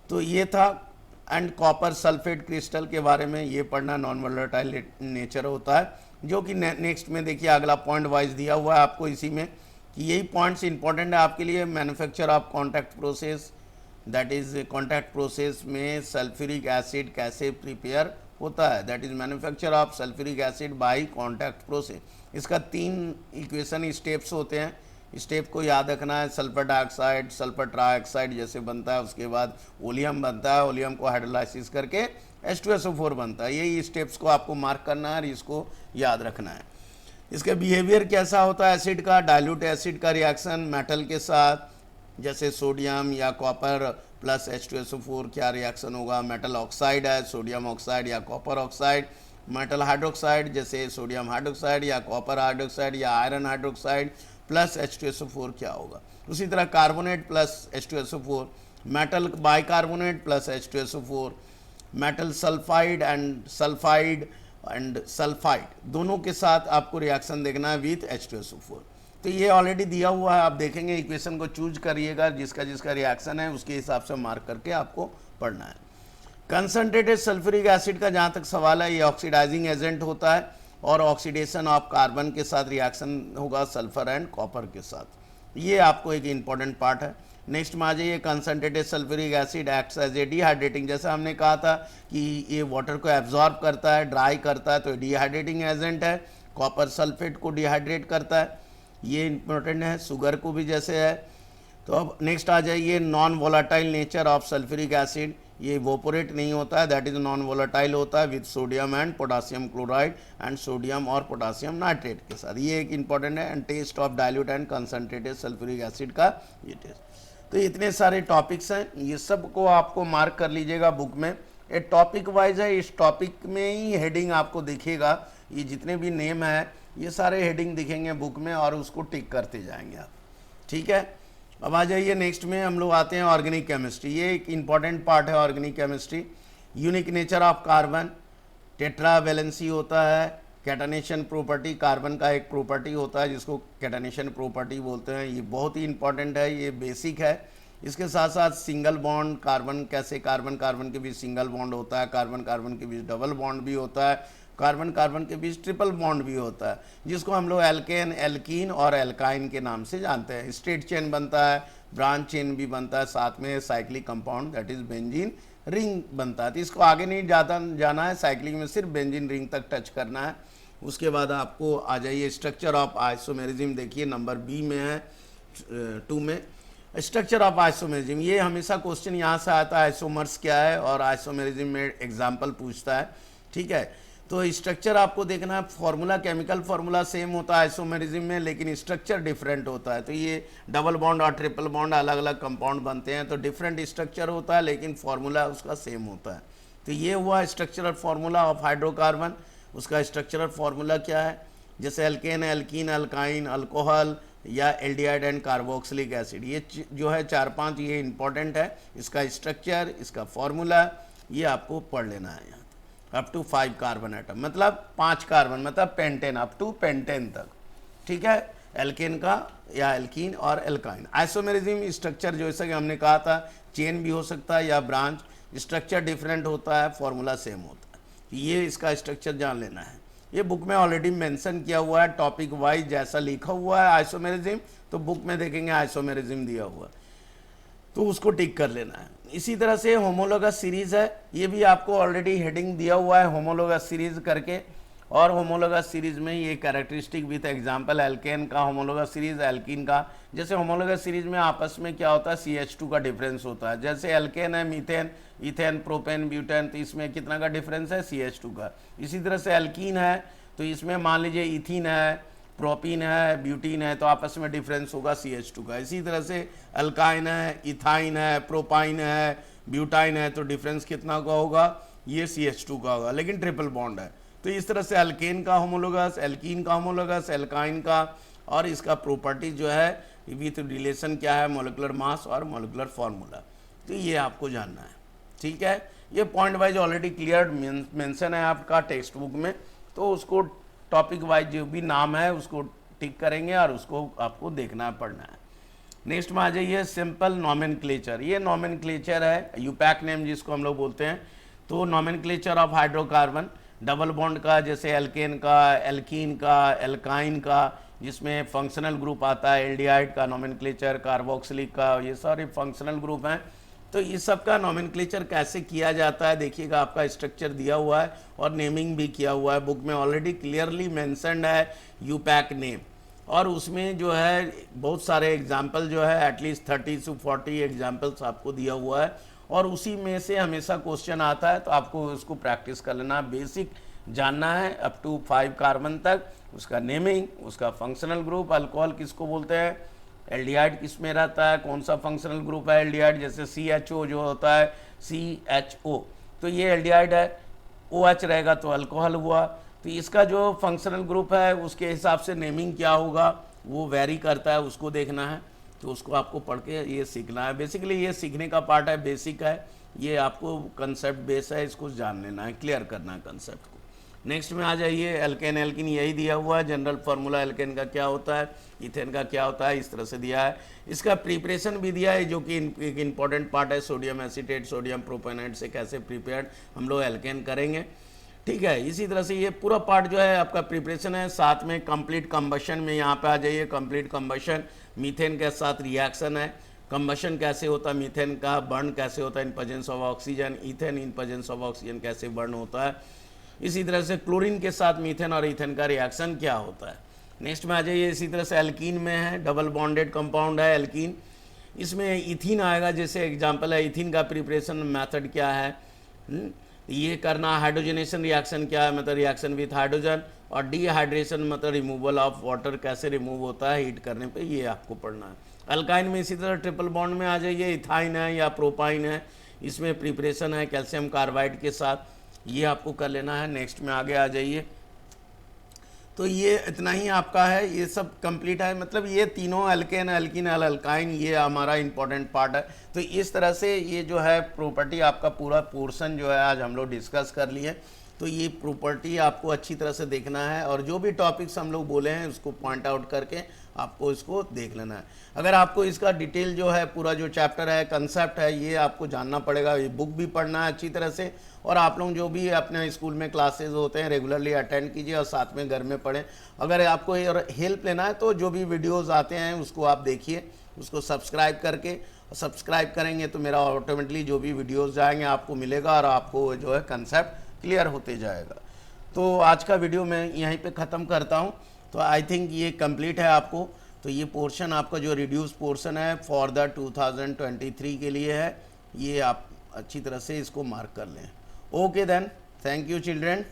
तो ये था। एंड कॉपर सल्फेट क्रिस्टल के बारे में ये पढ़ना, नॉन वोलेटाइल नेचर होता है, जो कि नेक्स्ट में देखिए अगला पॉइंट वाइज दिया हुआ है आपको इसी में, कि यही पॉइंट्स इंपॉर्टेंट है आपके लिए। Manufacture of contact process, that is contact process में सल्फ्यूरिक एसिड कैसे प्रिपेयर होता है, that is manufacture of sulphuric acid by contact process. इसका 3 इक्वेशन स्टेप्स होते हैं, स्टेप को याद रखना है। सल्फर डाइऑक्साइड, सल्फर ट्राइऑक्साइड जैसे बनता है, उसके बाद ओलियम बनता है, ओलियम को हाइड्रोलाइसिस करके H2SO4 बनता है। यही स्टेप्स को आपको मार्क करना है और इसको याद रखना है। इसका बिहेवियर कैसा होता है एसिड का, डाइल्यूट एसिड का रिएक्शन मेटल के साथ, जैसे सोडियम या कॉपर प्लस H2SO4 क्या रिएक्शन होगा, मेटल ऑक्साइड है, सोडियम ऑक्साइड या कॉपर ऑक्साइड, मेटल हाइड्रोक्साइड जैसे सोडियम हाइड्रोक्साइड या कॉपर हाइड्रोक्साइड या आयरन हाइड्रोक्साइड प्लस H2SO4 क्या होगा। उसी तरह carbonate plus H2SO4, metal bicarbonate plus H2SO4, metal sulphide and sulphide दोनों के साथ आपको रिएक्शन देखना है विथ H2SO4। तो ये ऑलरेडी दिया हुआ है, आप देखेंगे, इक्वेशन को चूज करिएगा, जिसका जिसका रिएक्शन है उसके हिसाब से मार्क करके आपको पढ़ना है। कंसनट्रेटेड सल्फ्यूरिक एसिड का जहाँ तक सवाल है, ये ऑक्सीडाइजिंग एजेंट होता है और ऑक्सीडेशन ऑफ कार्बन के साथ रिएक्शन होगा सल्फर एंड कॉपर के साथ, ये आपको एक इंपॉर्टेंट पार्ट है। नेक्स्ट में आ जाइए, concentrated sulphuric acid acts as a dehydrating, जैसा हमने कहा था कि ये वाटर को एब्जॉर्ब करता है, ड्राई करता है, तो डिहाइड्रेटिंग एजेंट है। कॉपर सल्फेट को डिहाइड्रेट करता है, ये इंपॉर्टेंट है, शुगर को भी जैसे है। तो अब नेक्स्ट आ जाइए, non volatile nature of sulphuric acid, ये इवोपोरेट नहीं होता है, दैट इज नॉन वोलेटाइल होता है with sodium and potassium chloride and sodium और पोटासियम नाइट्रेट के साथ। ये एक इंपॉर्टेंट है। And test of dilute and concentrated sulphuric acid का ये टेस्ट। तो इतने सारे टॉपिक्स हैं, ये सब को आपको मार्क कर लीजिएगा बुक में। ये टॉपिक वाइज है, इस टॉपिक में ही हेडिंग आपको दिखेगा, ये जितने भी नेम है ये सारे हेडिंग दिखेंगे बुक में और उसको टिक करते जाएंगे आप, ठीक है। अब आ जाइए नेक्स्ट में हम लोग आते हैं ऑर्गेनिक केमिस्ट्री। ये एक इम्पॉर्टेंट पार्ट है organic chemistry. Unique nature of carbon, tetra valency होता है, कैटानेशन प्रॉपर्टी, कार्बन का एक प्रॉपर्टी होता है जिसको कैटानेशन प्रॉपर्टी बोलते हैं, ये बहुत ही इंपॉर्टेंट है, ये बेसिक है। इसके साथ साथ सिंगल बॉन्ड, कार्बन कैसे कार्बन कार्बन के बीच सिंगल बॉन्ड होता है, कार्बन कार्बन के बीच डबल बॉन्ड भी होता है, कार्बन कार्बन के बीच ट्रिपल बॉन्ड भी होता है, जिसको हम लोग एल्केन, एल्कीन और एल्काइन के नाम से जानते हैं। स्ट्रेट चेन बनता है, ब्रांच चेन भी बनता है, साथ में cyclic compound that is benzene ring बनता है। तो इसको आगे नहीं जाना है, साइक्लिक में सिर्फ बेंजीन रिंग तक टच करना है। उसके बाद आपको आ जाइए स्ट्रक्चर ऑफ आइसोमेरिज्म, देखिए नंबर बी में है 2 में स्ट्रक्चर ऑफ आइसोमेरिज्म। ये हमेशा क्वेश्चन यहाँ से आता है, आइसोमर्स क्या है और आइसोमेरिज्म में एग्जाम्पल पूछता है, ठीक है। तो स्ट्रक्चर आपको देखना है, फार्मूला केमिकल फार्मूला सेम होता है आइसोमेरिज्म में, लेकिन स्ट्रक्चर डिफरेंट होता है। तो ये डबल बॉन्ड और ट्रिपल बॉन्ड अलग अलग कंपाउंड बनते हैं, तो डिफरेंट स्ट्रक्चर होता है लेकिन फार्मूला उसका सेम होता है। तो ये हुआ स्ट्रक्चरल फार्मूला ऑफ हाइड्रोकार्बन। उसका स्ट्रक्चरल फार्मूला क्या है, जैसे एल्केन, एल्कीन, अल्काइन, अल्कोहल या एल्डिहाइड एंड कार्बोक्सिलिक एसिड, ये जो है 4-5 ये इंपॉर्टेंट है। इसका स्ट्रक्चर, इसका फार्मूला ये आपको पढ़ लेना है। यहाँ अप टू 5 कार्बन एटम मतलब 5 कार्बन मतलब पेंटेन, अप टू पेंटेन तक, ठीक है, एल्केन का या एल्कीन और एल्काइन। आइसोमेरिज्म स्ट्रक्चर जैसा कि हमने कहा था चेन भी हो सकता है या ब्रांच, स्ट्रक्चर डिफरेंट होता है, फॉर्मूला सेम होता है। ये इसका स्ट्रक्चर जान लेना है। ये बुक में ऑलरेडी मेंशन किया हुआ है, टॉपिक वाइज जैसा लिखा हुआ है आइसोमेरिज्म, तो बुक में देखेंगे आइसोमेरिज्म दिया हुआ, तो उसको टिक कर लेना है। इसी तरह से होमोलोगस सीरीज है, ये भी आपको ऑलरेडी हेडिंग दिया हुआ है होमोलोगस सीरीज करके। और होमोलोगस सीरीज में ये कैरेक्टरिस्टिक विथ एग्जांपल, एल्केन का होमोलोगस सीरीज, एल्कीन का। जैसे होमोलोगस सीरीज में आपस में क्या होता है, CH2 का डिफरेंस होता है। जैसे एल्केन है मीथेन, इथेन, प्रोपेन, ब्यूटेन, तो इसमें कितना का डिफरेंस है, CH2 का। इसी तरह से एल्कीन है तो इसमें मान लीजिए इथीन है, प्रोपीन है, ब्यूटीन है, तो आपस में डिफरेंस होगा CH2 का। इसी तरह से अल्काइन है, इथाइन है, प्रोपाइन है, ब्यूटाइन है, तो डिफरेंस कितना का होगा, ये CH2 का होगा, लेकिन ट्रिपल बॉन्ड है। तो इस तरह से अल्केन का होमोलोगस, एल्कीन का होमोलोगस, एल्काइन का, और इसका प्रॉपर्टी जो है विथ रिलेशन क्या है, मोलिकुलर मास और मोलिकुलर फार्मूला। तो ये आपको जानना है, ठीक है। ये point wise already clear mention है आपका टेक्स्ट बुक में, तो उसको टॉपिक वाइज जो भी नाम है उसको टिक करेंगे और उसको आपको देखना है, पढ़ना है। नेक्स्ट में आ जाइए सिंपल नॉमेनक्लेचर। ये नॉमेनक्लेचर है, यूपैक नेम जिसको हम लोग बोलते हैं। तो nomenclature of hydrocarbon, double bond का, जैसे एल्केन का, एल्कीन का, एल्काइन का, जिसमें फंक्शनल ग्रुप आता है, एल्डिहाइड का नॉमेनक्लेचर, कार्बोक्सिलिक का, ये सारे फंक्शनल ग्रुप हैं। तो इस सब का नॉमेनक्लेचर कैसे किया जाता है देखिएगा, आपका स्ट्रक्चर दिया हुआ है और नेमिंग भी किया हुआ है बुक में, ऑलरेडी क्लियरली मेंशन्ड है यूपैक नेम। और उसमें जो है बहुत सारे एग्जाम्पल जो है एटलीस्ट 30 से 40 एग्जाम्पल्स आपको दिया हुआ है, और उसी में से हमेशा क्वेश्चन आता है, तो आपको उसको प्रैक्टिस कर लेना, बेसिक जानना है अप टू 5 कार्बन तक, उसका नेमिंग, उसका फंक्शनल ग्रुप, अल्कोहल किसको बोलते हैं, एल्डिहाइड किस में रहता है, कौन सा फंक्शनल ग्रुप है एल्डिहाइड, जैसे CHO जो होता है CHO, तो ये एल्डिहाइड है, OH रहेगा तो अल्कोहल हुआ। तो इसका जो फंक्शनल ग्रुप है उसके हिसाब से नेमिंग क्या होगा वो वेरी करता है, उसको देखना है। तो उसको आपको पढ़ के ये सीखना है। बेसिकली ये सीखने का पार्ट है, बेसिक है, ये आपको कंसेप्ट बेस है, इसको जान लेना है, क्लियर करना है कंसेप्ट को। नेक्स्ट में आ जाइए एल्केन, एल्कीन यही दिया हुआ है, जनरल फार्मूला एल्केन का क्या होता है, इथेन का क्या होता है, इस तरह से दिया है। इसका प्रिपरेशन भी दिया है जो कि एक इंपॉर्टेंट पार्ट है, सोडियम एसीटेट, सोडियम प्रोपेनाइट से कैसे प्रिपेयर्ड हम लोग एल्केन करेंगे, ठीक है। इसी तरह से ये पूरा पार्ट जो है आपका प्रिपरेशन है। साथ में कंप्लीट कंबशन में यहाँ पे आ जाइए, कंप्लीट कंबशन मीथेन के साथ रिएक्शन है, कंबशन कैसे होता है मीथेन का, बर्न कैसे होता है in presence of oxygen, ethane in presence of oxygen कैसे बर्न होता है। इसी तरह से क्लोरीन के साथ मीथेन और इथेन का रिएक्शन क्या होता है। नेक्स्ट में आ जाइए, इसी तरह से एल्कीन में है, डबल बॉन्डेड कंपाउंड है एल्कीन। इसमें इथीन आएगा, जैसे एग्जांपल है इथीन का प्रिपरेशन मेथड क्या है, ये करना। हाइड्रोजनेशन रिएक्शन क्या है, मतलब रिएक्शन विथ हाइड्रोजन। और डिहाइड्रेशन मतलब रिमूवल ऑफ वाटर, कैसे रिमूव होता है हीट करने पे, ये आपको पढ़ना है। अल्काइन में इसी तरह ट्रिपल बॉन्ड में आ जाइए, इथाइन है या प्रोपाइन है, इसमें प्रिपरेशन है कैल्शियम कार्बाइड के साथ, ये आपको कर लेना है। नेक्स्ट में आगे आ जाइए। तो ये इतना ही आपका है, ये सब कंप्लीट है, मतलब ये तीनों एल्केन, एल्कीन, अल्काइन, ये हमारा इंपॉर्टेंट पार्ट है। तो इस तरह से ये जो है प्रॉपर्टी आपका पूरा पोर्शन जो है आज हम लोग डिस्कस कर लिए। तो ये प्रॉपर्टी आपको अच्छी तरह से देखना है, और जो भी टॉपिक्स हम लोग बोले हैं उसको पॉइंट आउट करके आपको इसको देख लेना है। अगर आपको इसका डिटेल जो है पूरा जो चैप्टर है, कंसेप्ट है, ये आपको जानना पड़ेगा, ये बुक भी पढ़ना है अच्छी तरह से, और आप लोग जो भी अपने स्कूल में क्लासेस होते हैं रेगुलरली अटेंड कीजिए और साथ में घर में पढ़ें। अगर आपको हेल्प लेना है तो जो भी वीडियोज़ आते हैं उसको आप देखिए, उसको सब्सक्राइब करके, सब्सक्राइब करेंगे तो मेरा ऑटोमेटिकली जो भी वीडियोज़ जाएंगे आपको मिलेगा, और आपको जो है कंसेप्ट क्लियर होते जाएगा। तो आज का वीडियो मैं यहीं पे ख़त्म करता हूँ। तो आई थिंक ये कंप्लीट है आपको। तो ये पोर्शन आपका जो रिड्यूस पोर्शन है फॉर द 2023 के लिए है, ये आप अच्छी तरह से इसको मार्क कर लें। Okay then, thank you children.